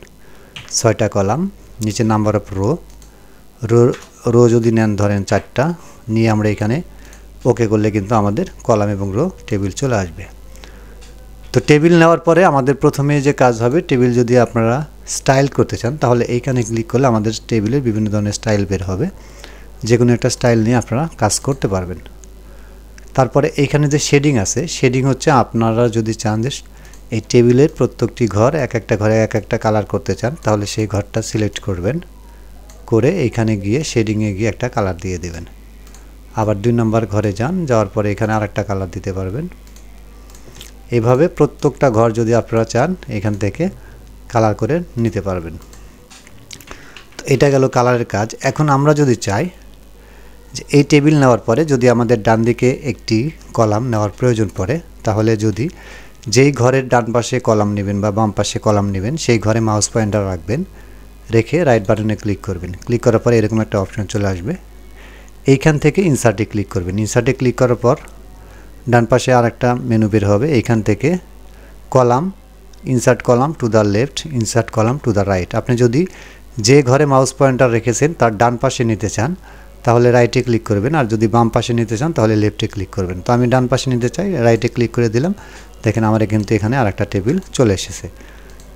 [SPEAKER 1] 6টা কলাম, নিচে নাম্বার অফ রো যদি নেন ধরেন 4টা, নিয়ে আমরা এখানে ওকে করলে কিন্তু আমাদের কলাম এবং রো টেবিল চলে আসবে। তো টেবিল নেওয়ার পরে আমাদের প্রথমে যে কাজ হবে, টেবিল যদি আপনারা স্টাইল করতে চান তাহলে এইখানে ক্লিক করলে আমাদের টেবিলের বিভিন্ন ধরনের স্টাইল বের হবে, যে কোনো একটা স্টাইল নিয়ে আপনারা কাজ করতে পারবেন। তারপরে এইখানে যে শেডিং আছে, শেডিং হচ্ছে আপনারা যদি চান যে এই টেবিলের প্রত্যেকটি ঘর এক একটা ঘরে এক একটা কালার করতে চান তাহলে সেই ঘরটা সিলেক্ট করবেন, করে এইখানে গিয়ে শেডিংয়ে গিয়ে একটা কালার দিয়ে দেবেন। আবার 2 নম্বর ঘরে যান, যাওয়ার পরে এখানে আরেকটা কালার দিতে পারবেন। এভাবে প্রত্যেকটা ঘর যদি আপনারা চান এখান থেকে কালার করে নিতে পারবেন। তো এটা গেল কালারের কাজ। এখন আমরা যদি চাই যে এই টেবিল নেওয়ার পরে যদি আমাদের ডান দিকে একটি কলাম নেওয়ার প্রয়োজন পড়ে তাহলে যদি যেই ঘরের ডান পাশে কলাম নেবেন বা বাম পাশে কলাম নেবেন সেই ঘরে মাউস পয়েন্টার রাখবেন, রেখে রাইট বাটনে ক্লিক করবেন। ক্লিক করার পরে এরকম একটা অপশন চলে আসবে, এইখান থেকে ইনসার্টে ক্লিক করবেন। ইনসার্টে ক্লিক করার পর ডান পাশে আরেকটা মেনু বের হবে, এইখান থেকে column, insert column to the left, insert column to the right. আপনি যদি যে ঘরে মাউস পয়েন্টার রেখেছেন তার ডান পাশে নিতে চান তাহলে রাইটে ক্লিক করবেন, আর যদি বাম পাশে নিতে চান তাহলে লেফটে ক্লিক করবেন। তো আমি ডান পাশে নিতে চাই, রাইটে ক্লিক করে দিলাম, দেখেন আমার কিন্তু এখানে আরেকটা টেবিল চলে এসেছে।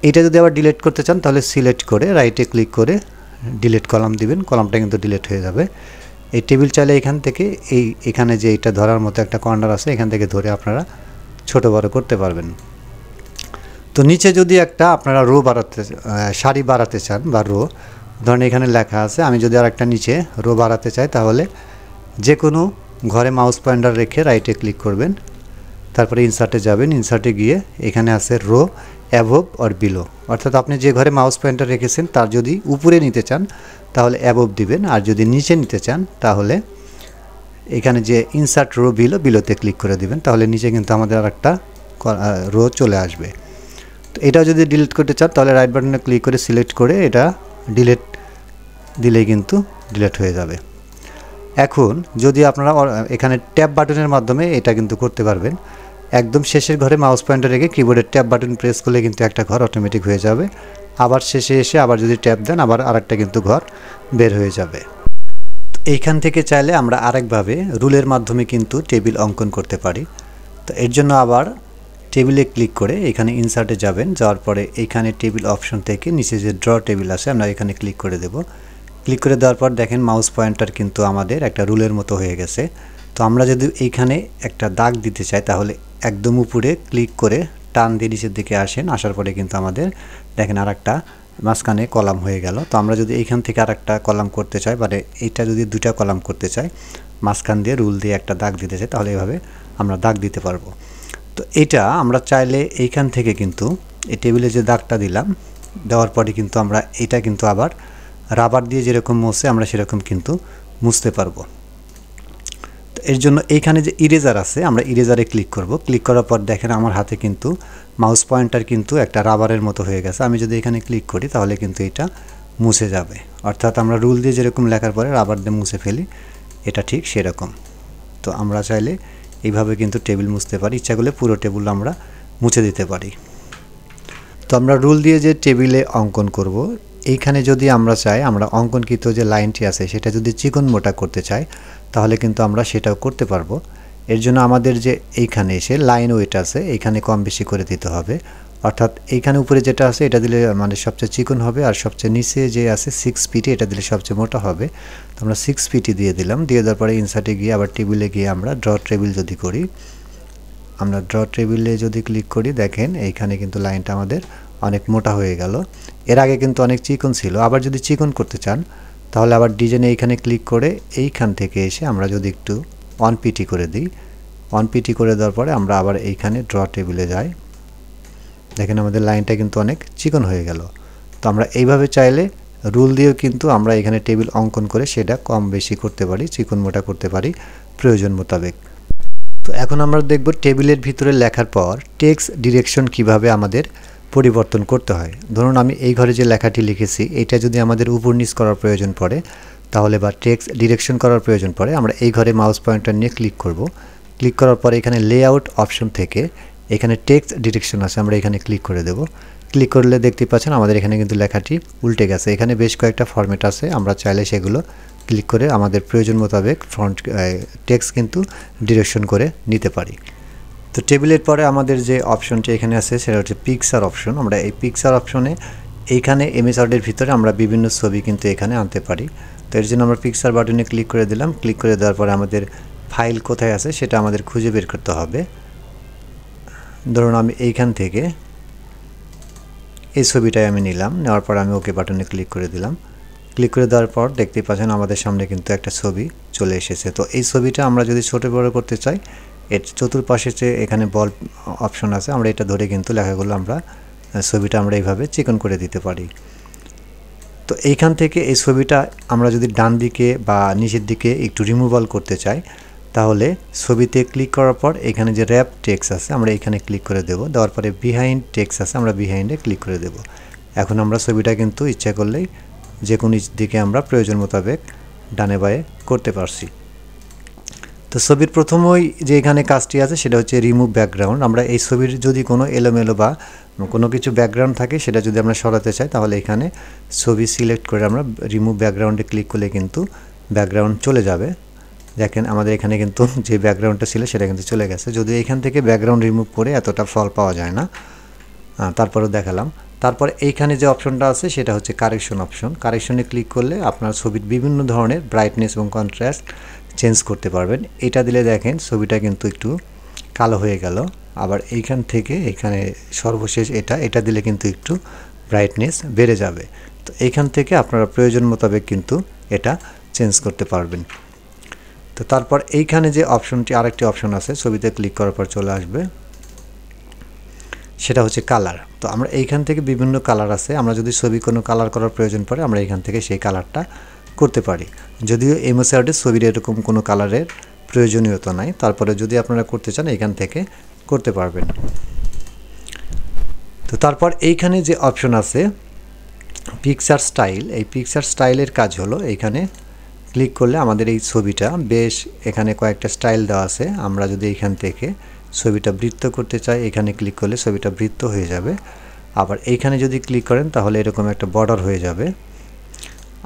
[SPEAKER 1] এটা যদি আবার ডিলিট করতে চান তাহলে সিলেক্ট করে রাইটে ক্লিক করে ডিলিট কলাম দিবেন, কলামটা কিন্তু ডিলিট হয়ে যাবে। এই টেবিল চাইলে এখান থেকে এখানে যে এটা ধরার মতো একটা কর্নার আছে এখান থেকে ধরে আপনারা ছোট বড় করতে পারবেন। তো নিচে যদি একটা আপনারা রো বাড়াতে সারি বাড়াতে চান বা রো, ধরেন এখানে লেখা আছে, আমি যদি আর একটা নিচে রো বাড়াতে চাই তাহলে যে কোনো ঘরে মাউস পয়েন্টার রেখে রাইটে ক্লিক করবেন, তারপরে ইনসার্টে যাবেন, ইনসার্টে গিয়ে এখানে আছে রো অ্যাভোভ অর বিলো, অর্থাৎ আপনি যে ঘরে মাউস পয়েন্টার রেখেছেন তার যদি উপরে নিতে চান তাহলে অ্যাভোভ দিবেন, আর যদি নিচে নিতে চান তাহলে এখানে যে ইনসার্ট রো বিলোতে ক্লিক করে দিবেন, তাহলে নিচে কিন্তু আমাদের আর একটা রো চলে আসবে। তো এটা যদি ডিলিট করতে চান তাহলে রাইট বাটনে ক্লিক করে সিলেক্ট করে এটা ডিলিট দিলেই কিন্তু ডিলিট হয়ে যাবে। এখন যদি আপনারা এখানে ট্যাব বাটনের মাধ্যমে এটা কিন্তু করতে পারবেন, একদম শেষের ঘরে মাউস পয়েন্টার রেখে কিবোর্ডের ট্যাব বাটন প্রেস করলে কিন্তু একটা ঘর অটোমেটিক হয়ে যাবে, আবার শেষে এসে আবার যদি ট্যাব দেন আবার আরেকটা কিন্তু ঘর বের হয়ে যাবে। এইখান থেকে চাইলে আমরা আরেকভাবে রুলের মাধ্যমে কিন্তু টেবিল অঙ্কন করতে পারি। তো এর জন্য আবার টেবিলে ক্লিক করে এখানে ইনসার্টে যাবেন, যাওয়ার পরে এইখানে টেবিল অপশন থেকে নিচে যে ড্র টেবিল আছে আমরা এখানে ক্লিক করে দেব। ক্লিক করে দেওয়ার পর দেখেন মাউস পয়েন্টার কিন্তু আমাদের একটা রুলের মতো হয়ে গেছে। তো আমরা যদি এইখানে একটা দাগ দিতে চাই তাহলে একদম উপরে ক্লিক করে টান দিয়ে নিচের দিকে আসেন, আসার পরে কিন্তু আমাদের দেখেন আরেকটা মাঝখানে কলাম হয়ে গেল। তো আমরা যদি এইখান থেকে আরেকটা কলাম করতে চাই, মানে এইটা যদি দুটা কলাম করতে চাই, মাঝখান দিয়ে রুল দিয়ে একটা দাগ দিতে চাই, তাহলে এইভাবে আমরা দাগ দিতে পারবো। তো এটা আমরা চাইলে এইখান থেকে কিন্তু এই টেবিলে যে দাগটা দিলাম, দেওয়ার পরে কিন্তু আমরা এটা কিন্তু আবার রাবার দিয়ে যেরকম মুছে আমরা সেরকম কিন্তু মুছতে পারবো। তো এর জন্য এইখানে যে ইরেজার আছে আমরা ইরেজারে ক্লিক করব। ক্লিক করার পর দেখেন আমার হাতে কিন্তু মাউস পয়েন্টার কিন্তু একটা রাবারের মতো হয়ে গেছে। আমি যদি এখানে ক্লিক করি তাহলে কিন্তু এটা মুছে যাবে, অর্থাৎ আমরা রুল দিয়ে যেরকম লেখার পরে রাবার দিয়ে মুছে ফেলি, এটা ঠিক সেরকম। তো আমরা চাইলে এইভাবে কিন্তু টেবিল মুছতে পারি, ইচ্ছা করলে পুরো টেবিল আমরা মুছে দিতে পারি। তো আমরা রুল দিয়ে যে টেবিলে অঙ্কন করব, এইখানে যদি আমরা চাই আমরা অঙ্কনকৃত যে লাইনটি আছে সেটা যদি চিকন মোটা করতে চাই তাহলে কিন্তু আমরা সেটাও করতে পারবো। এর জন্য আমাদের যে এইখানে এসে লাইন ওয়েট আছে এইখানে কম বেশি করে দিতে হবে, অর্থাৎ এইখানে উপরে যেটা আছে এটা দিলে মানে সবচেয়ে চিকন হবে, আর সবচেয়ে নিচে যে আছে 6 ফিটি এটা দিলে সবচেয়ে মোটা হবে। তো আমরা 6 ফিটি দিয়ে দিলাম। দিয়ে দেওয়ার পরে ইনসার্টে গিয়ে আবার টেবিলে গিয়ে আমরা ড্র টেবিল যদি করি, আমরা ড্র টেবিলে যদি ক্লিক করি দেখেন এইখানে কিন্তু লাইনটা আমাদের অনেক মোটা হয়ে গেল। এর আগে কিন্তু অনেক চিকন ছিল। আবার যদি চিকন করতে চান তাহলে আবার ডিজাইনে এইখানে ক্লিক করে এইখান থেকে এসে আমরা যদি একটু 1 পিটি করে দিই, 1 পিটি করে দেওয়ার পরে আমরা আবার এইখানে ড্র টেবিলে যাই, দেখেন আমাদের লাইনটা কিন্তু অনেক চিকন হয়ে গেল। তো আমরা এইভাবে চাইলে রুল দিয়েও কিন্তু আমরা এখানে টেবিল অঙ্কন করে সেটা কম বেশি করতে পারি, চিকন মোটা করতে পারি প্রয়োজন মোতাবেক। তো এখন আমরা দেখব টেবিলের ভিতরে লেখার পর টেক্সট ডিরেকশন কিভাবে আমাদের পরিবর্তন করতে হয়। ধরুন আমি এই ঘরে যে লেখাটি লিখেছি এটা যদি আমাদের উপর নিচ করার প্রয়োজন পড়ে তাহলে বা টেক্সট ডিরেকশন করার প্রয়োজন পড়ে, আমরা এই ঘরে মাউস পয়েন্টার নিয়ে ক্লিক করব। ক্লিক করার পরে এখানে লেআউট অপশন থেকে এখানে টেক্সট ডিরেকশন আছে, আমরা এখানে ক্লিক করে দেব। ক্লিক করলে দেখতে পাচ্ছেন আমাদের এখানে কিন্তু লেখাটি উল্টে গেছে। এখানে বেশ কয়েকটা ফরম্যাট আছে, আমরা চাইলে সেগুলো ক্লিক করে আমাদের প্রয়োজন মোতাবেক ফ্রন্ট টেক্সট কিন্তু ডিরেকশন করে নিতে পারি। তো টেবিলের পরে আমাদের যে অপশনটি এখানে আছে সেটা হচ্ছে পিকচার অপশন। আমরা এই পিকচার অপশনে এইখানে এমএস ওয়ার্ডের ভিতরে আমরা বিভিন্ন ছবি কিন্তু এখানে আনতে পারি। তো এর জন্য আমরা পিকচার বাটনে ক্লিক করে দিলাম। ক্লিক করে দেওয়ার পরে আমাদের ফাইল কোথায় আছে সেটা আমাদের খুঁজে বের করতে হবে। ধরুন আমি এইখান থেকে এই ছবিটাই আমি নিলাম, নেওয়ার পর আমি ওকে বাটনে ক্লিক করে দিলাম। ক্লিক করে দেওয়ার পর দেখতেই পাচ্ছেন আমাদের সামনে কিন্তু একটা ছবি চলে এসেছে। তো এই ছবিটা আমরা যদি ছোট বড় করতে চাই এর চতুর্পাশে যে এখানে বল অপশন আছে আমরা এটা ধরে কিন্তু লেখাগুলো আমরা ছবিটা আমরা এইভাবে চিকন করে দিতে পারি। তো এইখান থেকে এই ছবিটা আমরা যদি ডান দিকে বা নিচের দিকে একটু রিমুভাল করতে চাই তাহলে ছবিতে ক্লিক করার পর এখানে যে র্যাপ টেক্সট আছে আমরা এখানে ক্লিক করে দেব। দেওয়ার পরে বিহাইন্ড টেক্সট আছে আমরা বিহাইন্ডে ক্লিক করে দেব। এখন আমরা ছবিটা কিন্তু ইচ্ছা করলেই যে কোনো দিকে আমরা প্রয়োজন মোতাবেক ডানে বায়ে করতে পারছি। তো ছবির প্রথমেই যে এখানে কাজটি আছে সেটা হচ্ছে রিমুভ ব্যাকগ্রাউন্ড। আমরা এই ছবির যদি কোনো এলোমেলো বা কোনো কিছু ব্যাকগ্রাউন্ড থাকে সেটা যদি আমরা সরাতে চাই তাহলে এখানে ছবি সিলেক্ট করে আমরা রিমুভ ব্যাকগ্রাউন্ডে ক্লিক করলে কিন্তু ব্যাকগ্রাউন্ড চলে যাবে। দেখেন আমাদের এখানে কিন্তু যে ব্যাকগ্রাউন্ডটা ছিল সেটা কিন্তু চলে গেছে। যদি এখান থেকে ব্যাকগ্রাউন্ড রিমুভ করে এতটা ফল পাওয়া যায় না, তারপরেও দেখালাম। তারপর এইখানে যে অপশনটা আছে সেটা হচ্ছে কারেকশন অপশন। কারেকশনে ক্লিক করলে আপনার ছবির বিভিন্ন ধরনের ব্রাইটনেস এবং কন্ট্রাস্ট চেঞ্জ করতে পারবেন। এটা দিলে দেখেন ছবিটা কিন্তু একটু কালো হয়ে গেল। আবার এইখান থেকে এখানে সর্বশেষ এটা দিলে কিন্তু একটু ব্রাইটনেস বেড়ে যাবে। তো এইখান থেকে আপনারা প্রয়োজন মোতাবেক কিন্তু এটা চেঞ্জ করতে পারবেন। তো তারপর এইখানে যে অপশনটি আরেকটি অপশন আছে ছবিতে ক্লিক করার পর চলে আসবে, সেটা হচ্ছে কালার। তো আমরা এইখান থেকে বিভিন্ন কালার আছে, আমরা যদি ছবি কোনো কালার করার প্রয়োজন পড়ে আমরা এইখান থেকে সেই কালারটা করতে পারি। যদিও এমএস ওয়ার্ডে ছবির এরকম কোনো কালারের প্রয়োজনীয়তা নাই, তারপরে যদি আপনারা করতে চান এইখান থেকে করতে পারবেন। তো তারপর এইখানে যে অপশন আছে পিকচার স্টাইল, এই পিকচার স্টাইলের কাজ হলো এইখানে ক্লিক করলে আমাদের এই ছবিটা বেশ এখানে কয়েকটা স্টাইল দেওয়া আছে। আমরা যদি এইখান থেকে ছবিটা বৃত্ত করতে চাই এখানে ক্লিক করলে ছবিটা বৃত্ত হয়ে যাবে। আবার এইখানে যদি ক্লিক করেন তাহলে এরকম একটা বর্ডার হয়ে যাবে।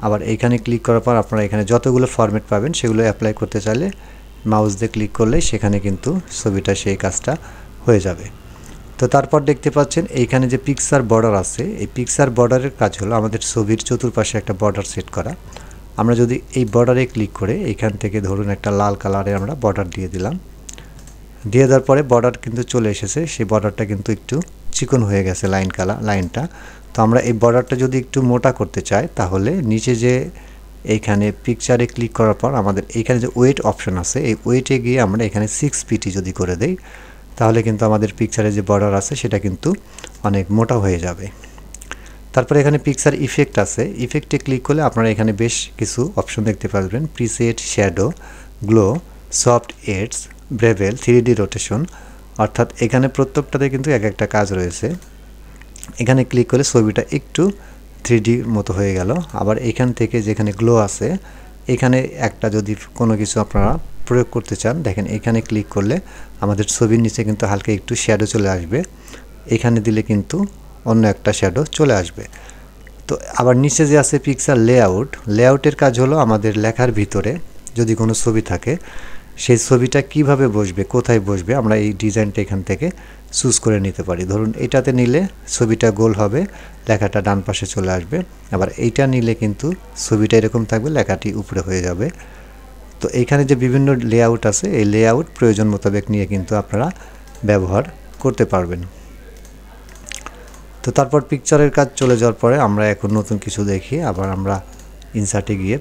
[SPEAKER 1] আবার এইখানে ক্লিক করার পর আপনারা এখানে যতগুলো ফরম্যাট পাবেন সেগুলো অ্যাপ্লাই করতে চাইলে মাউস দিয়ে ক্লিক করলে সেখানে কিন্তু ছবিটা সেই কাজটা হয়ে যাবে। তো তারপর দেখতে পাচ্ছেন এইখানে যে পিকচার বর্ডার আছে, এই পিকচার বর্ডারের কাজ হলো আমাদের ছবির চতুর্পাশে একটা বর্ডার সেট করা। আমরা যদি এই বর্ডারে ক্লিক করে এইখান থেকে ধরুন একটা লাল কালারে আমরা বর্ডার দিয়ে দিলাম, দিয়ে দেওয়ার পরে বর্ডার কিন্তু চলে এসেছে। সেই বর্ডারটা কিন্তু একটু চিকন হয়ে গেছে লাইনটা। তো আমরা এই বর্ডারটা যদি একটু মোটা করতে চাই তাহলে নিচে যে এইখানে পিকচারে ক্লিক করার পর আমাদের এইখানে যে ওয়েট অপশন আছে, এই ওয়েটে গিয়ে আমরা এখানে 6 পিটি যদি করে দেই তাহলে কিন্তু আমাদের পিকচারে যে বর্ডার আছে সেটা কিন্তু অনেক মোটা হয়ে যাবে। তারপরে এখানে পিকচার ইফেক্ট আছে, ইফেক্টে ক্লিক করলে আপনারা এখানে বেশ কিছু অপশন দেখতে পারবেন। Preset, shadow, glow, soft edges, bevel, 3D rotation, অর্থাৎ এখানে প্রত্যেকটাতে কিন্তু এক একটা কাজ রয়েছে। এখানে ক্লিক করলে ছবিটা একটু 3D মতো হয়ে গেল। আবার এখান থেকে যেখানে গ্লো আছে এখানে একটা যদি কোনো কিছু আপনারা প্রয়োগ করতে চান, দেখেন এখানে ক্লিক করলে আমাদের ছবির নিচে কিন্তু হালকা একটু শ্যাডো চলে আসবে। এখানে দিলে কিন্তু অন্য একটা শ্যাডো চলে আসবে। তো আবার নিচে যে আছে পিকচার লেআউটের কাজ হলো আমাদের লেখার ভিতরে যদি কোনো ছবি থাকে সেই ছবিটা কিভাবে বসবে, কোথায় বসবে, আমরা এই ডিজাইনটা এখান থেকে চুজ করে নিতে পারি। ধরুন এটাতে নিলে ছবিটা গোল হবে, লেখাটা ডান পাশে চলে আসবে। আবার এইটা নিলে কিন্তু ছবিটা এরকম থাকবে, লেখাটি উপরে হয়ে যাবে। তো এইখানে যে বিভিন্ন লেআউট আছে এই লেআউট প্রয়োজন মোতাবেক নিয়ে কিন্তু আপনারা ব্যবহার করতে পারবেন। তো তারপর পিকচারের কাজ চলে যাওয়ার পরে আমরা এখন নতুন কিছু দেখি। আবার আমরা ইনসার্টে গিয়ে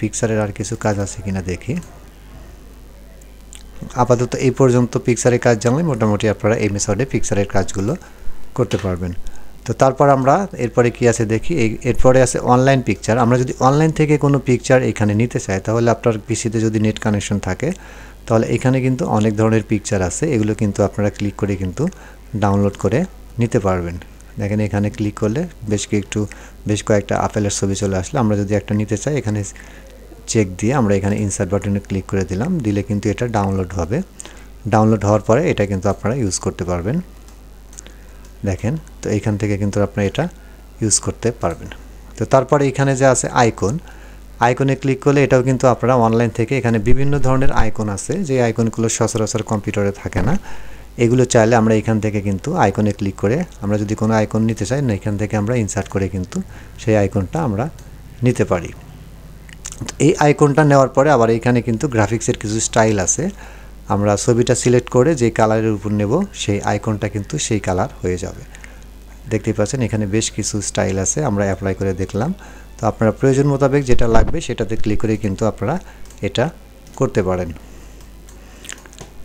[SPEAKER 1] পিকচারের আর কিছু কাজ আছে কিনা দেখি। আপাতত এই পর্যন্ত পিকচারের কাজ জানলে মোটামুটি আপনারা এই মেথডে পিকচারের কাজগুলো করতে পারবেন। তো তারপর আমরা এরপরে কি আছে দেখি। এরপরে আছে অনলাইন পিকচার। আমরা যদি অনলাইন থেকে কোনো পিকচার এখানে নিতে চাই তাহলে আপনার পিসিতে যদি নেট কানেকশন থাকে তাহলে এখানে কিন্তু অনেক ধরনের পিকচার আছে, এগুলো কিন্তু আপনারা ক্লিক করে কিন্তু ডাউনলোড করে নিতে পারবেন। দেখেন এখানে ক্লিক করলে বেশ কয়েকটা আপেলের ছবি চলে আসলে আমরা যদি একটা নিতে চাই এখানে চেক দিয়ে আমরা এখানে ইনসার্ট বাটনে ক্লিক করে দিলে কিন্তু এটা ডাউনলোড হবে। ডাউনলোড হওয়ার পরে এটা কিন্তু আপনারা ইউজ করতে পারবেন। দেখেন তো এইখান থেকে কিন্তু আপনারা এটা ইউজ করতে পারবেন। তো তারপরে এখানে যে আছে আইকনে ক্লিক করলে এটাও কিন্তু আপনারা অনলাইন থেকে এখানে বিভিন্ন ধরনের আইকন আছে, যে আইকনগুলো সচরাচর কম্পিউটারে থাকে না। এগুলো চাইলে আমরা এখান থেকে কিন্তু আইকনে ক্লিক করে আমরা যদি কোনো আইকন নিতে চাই না এখান থেকে আমরা ইনসার্ট করে কিন্তু সেই আইকনটা আমরা নিতে পারি। এই আইকনটা নেওয়ার পরে আবার এখানে কিন্তু গ্রাফিক্সের কিছু স্টাইল আছে। আমরা ছবিটা সিলেক্ট করে যে কালারের উপর নেব সেই আইকনটা কিন্তু সেই কালার হয়ে যাবে। দেখতেই পাচ্ছেন এখানে বেশ কিছু স্টাইল আছে, আমরা অ্যাপ্লাই করে দেখলাম। তো আপনারা প্রয়োজন মোতাবেক যেটা লাগবে সেটাতে ক্লিক করে কিন্তু আপনারা এটা করতে পারেন।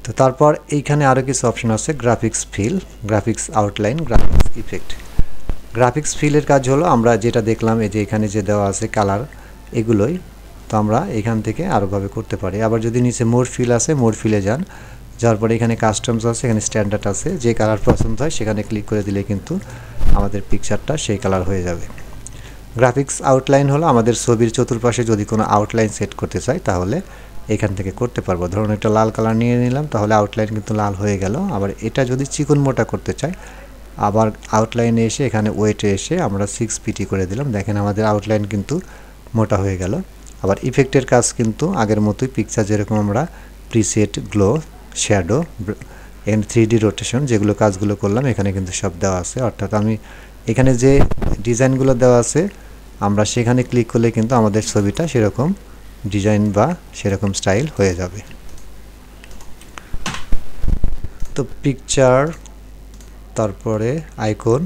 [SPEAKER 1] তো তারপর এইখানে আরও কিছু অপশন আছে, graphics fill, graphics outline, graphics effect. Graphics ফিলের কাজ হলো আমরা যেটা দেখলাম এই যে এখানে যে দেওয়া আছে কালার এগুলোই, তো আমরা এখান থেকে আরোভাবে করতে পারি। আবার যদি নিচে মোর ফিল আছে মোর ফিলে যাওয়ার পরে এখানে কাস্টমস আছে, এখানে স্ট্যান্ডার্ড আছে, যে কালার পছন্দ হয় সেখানে ক্লিক করে দিলে কিন্তু আমাদের পিকচারটা সেই কালার হয়ে যাবে। গ্রাফিক্স আউটলাইন হলো আমাদের ছবির চতুর্পাশে যদি কোনো আউটলাইন সেট করতে চাই তাহলে এখান থেকে করতে পারবো। ধরুন একটা লাল কালার নিয়ে নিলাম তাহলে আউটলাইন কিন্তু লাল হয়ে গেল। আবার এটা যদি চিকন মোটা করতে চাই আবার আউটলাইনে এসে এখানে ওয়েটে এসে আমরা 6 পিটি করে দিলাম, দেখেন আমাদের আউটলাইন কিন্তু মোটা হয়ে গেল। আবার ইফেক্টের কাজ কিন্তু আগের মতোই, পিকচার যেরকম আমরা preset, glow, shadow, and 3D rotation যেগুলো কাজগুলো করলাম এখানে কিন্তু সব দেওয়া আছে। অর্থাৎ আমি এখানে যে ডিজাইনগুলো দেওয়া আছে আমরা সেখানে ক্লিক করলে কিন্তু আমাদের ছবিটা সেরকম ডিজাইন বা সেরকম স্টাইল হয়ে যাবে। তো পিকচার, তারপরে আইকন,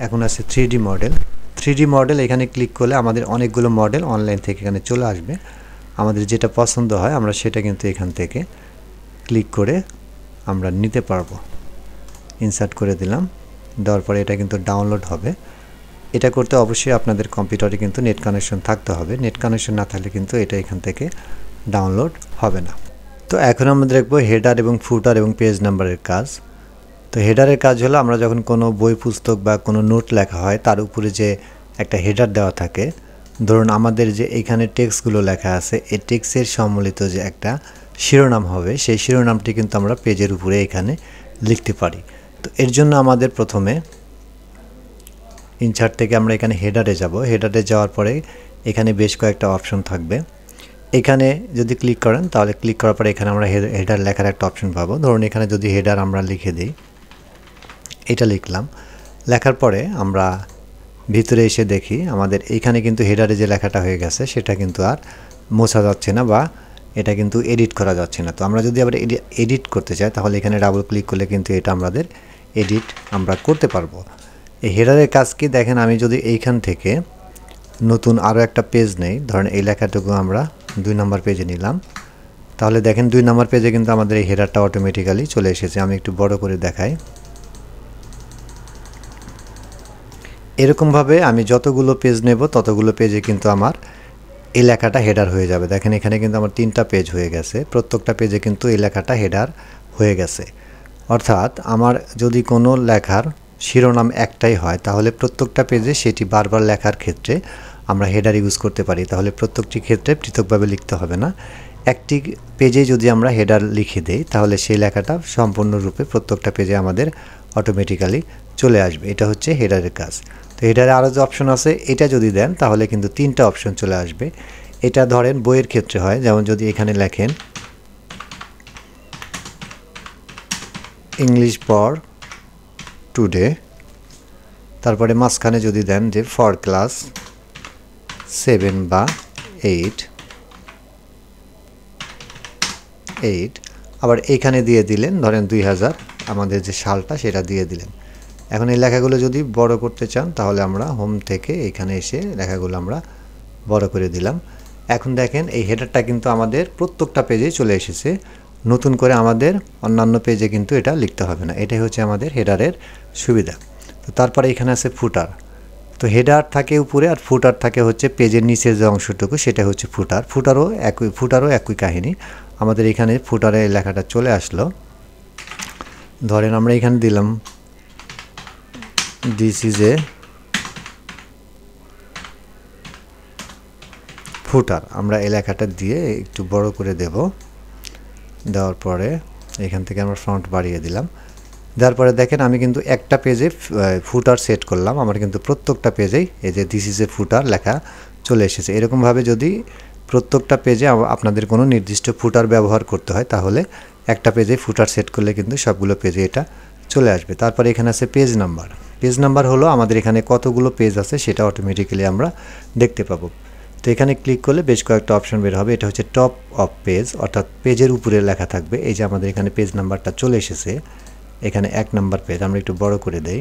[SPEAKER 1] এখন আছে 3D মডেল। 3D মডেল এখানে ক্লিক করলে আমাদের অনেকগুলো মডেল অনলাইন থেকে এখানে চলে আসবে। আমাদের যেটা পছন্দ হয় আমরা সেটা কিন্তু এখান থেকে ক্লিক করে আমরা নিতে পারবো। ইনসার্ট করে দিলাম, দেওয়ার পরে এটা কিন্তু ডাউনলোড হবে। এটা করতে অবশ্যই আপনাদের কম্পিউটারে কিন্তু নেট কানেকশন থাকতে হবে, নেট কানেকশন না থাকলে কিন্তু এটা এখান থেকে ডাউনলোড হবে না। তো এখন আমরা দেখব হেডার এবং ফুটার এবং পেজ নাম্বারের কাজ। তো হেডারের কাজ হলো আমরা যখন কোনো বই পুস্তক বা কোনো নোট লেখা হয় তার উপরে যে একটা হেডার দেওয়া থাকে, ধরুন আমাদের যে এখানে টেক্সটগুলো লেখা আছে এই টেক্সটের সম্মিলিত যে একটা শিরোনাম হবে সেই শিরোনামটি কিন্তু আমরা পেজের উপরে এখানে লিখতে পারি। তো এর জন্য আমাদের প্রথমে ইনসার্ট থেকে আমরা এখানে হেডারে যাব। হেডারে যাওয়ার পরে এখানে বেশ কয়েকটা অপশন থাকবে। এখানে যদি ক্লিক করেন তাহলে ক্লিক করার পরে এখানে আমরা হেডার লেখার একটা অপশন পাবো। ধরুন এখানে যদি হেডার আমরা লিখে দিই, এটা লিখলাম, লেখার পরে আমরা ভিতরে এসে দেখি আমাদের এইখানে কিন্তু হেডারে যে লেখাটা হয়ে গেছে সেটা কিন্তু আর মোছা যাচ্ছে না বা এটা কিন্তু এডিট করা যাচ্ছে না। তো আমরা যদি আবার এডিট করতে চাই তাহলে এখানে ডাবল ক্লিক করলে কিন্তু এটা আমাদের এডিট আমরা করতে পারবো। এই হেডারের কাজ কি দেখেন, আমি যদি এইখান থেকে নতুন আরও একটা পেজ নেই, ধরেন এই লেখাটুকু আমরা 2 নম্বর পেজে নিলাম, তাহলে দেখেন 2 নম্বর পেজে কিন্তু আমাদের এই হেডারটা অটোমেটিক্যালি চলে এসেছে। আমি একটু বড় করে দেখাই। এরকমভাবে আমি যতগুলো পেজ নেব ততগুলো পেজে কিন্তু আমার এই লেখাটা হেডার হয়ে যাবে। দেখেন এখানে কিন্তু আমার 3টা পেজ হয়ে গেছে, প্রত্যেকটা পেজে কিন্তু এই লেখাটা হেডার হয়ে গেছে। অর্থাৎ আমার যদি কোনো লেখার শিরোনাম একটাই হয় তাহলে প্রত্যেকটা পেজে সেটি বারবার লেখার ক্ষেত্রে আমরা হেডার ইউজ করতে পারি। তাহলে প্রত্যেকটি ক্ষেত্রে পৃথকভাবে লিখতে হবে না, একটি পেজে যদি আমরা হেডার লিখে দেই তাহলে সেই লেখাটা সম্পূর্ণরূপে প্রত্যেকটা পেজে আমাদের অটোমেটিক্যালি চলে আসবে। এটা হচ্ছে হেডারের কাজ। তো হেডারে আরও যে অপশন আছে এটা যদি দেন তাহলে কিন্তু 3টা অপশন চলে আসবে। এটা ধরেন বইয়ের ক্ষেত্রে হয়, যেমন যদি এখানে লেখেন ইংলিশ ফর টুডে, তারপরে মাঝখানে যদি দেন যে ফর ক্লাস 7 বা 8, আবার এইখানে দিয়ে দিলেন ধরেন 2000 আমাদের যে সালটা সেটা দিয়ে দিলেন। এখন এই লেখাগুলো যদি বড় করতে চান তাহলে আমরা হোম থেকে এখানে এসে লেখাগুলো আমরা বড় করে দিলাম। এখন দেখেন এই হেডারটা কিন্তু আমাদের প্রত্যেকটা পেজে চলে এসেছে, নতুন করে আমাদের অন্যান্য পেজে কিন্তু এটা লিখতে হবে না। এটাই হচ্ছে আমাদের হেডারের সুবিধা। তো তারপরে এখানে আছে ফুটার। তো হেডার থাকে উপরে আর ফুটার থাকে হচ্ছে পেজের নিচের যে অংশটুকু সেটা হচ্ছে ফুটার। ফুটারও একই কাহিনী। আমাদের এখানে ফুটারে লেখাটা চলে আসলো, ধরেন আমরা এখানে দিলাম দিস ইজ এ ফুটার। আমরা এই লেখাটা দিয়ে একটু বড় করে দেব, দেওয়ার পরে এখান থেকে আমরা ফন্ট বাড়িয়ে দিলাম। দেওয়ার পরে দেখেন আমি কিন্তু একটা পেজে ফুটার সেট করলাম, আমার কিন্তু প্রত্যেকটা পেজেই এই যে দিস ইজ এ ফুটার লেখা চলে এসেছে। এরকমভাবে যদি প্রত্যেকটা পেজে আপনাদের কোনো নির্দিষ্ট ফুটার ব্যবহার করতে হয় তাহলে একটা পেজে ফুটার সেট করলে কিন্তু সবগুলো পেজে এটা চলে আসবে। তারপরে এখানে আছে পেজ নাম্বার। পেজ নাম্বার হলো আমাদের এখানে কতগুলো পেজ আছে সেটা অটোমেটিক্যালি আমরা দেখতে পাবো। তো এখানে ক্লিক করলে বেশ কয়েকটা অপশন বের হবে। এটা হচ্ছে টপ অফ পেজ, অর্থাৎ পেজের উপরে লেখা থাকবে। এই যে আমাদের এখানে পেজ নাম্বারটা চলে এসেছে, এখানে 1 নম্বর পেজ। আমরা একটু বড় করে দেই,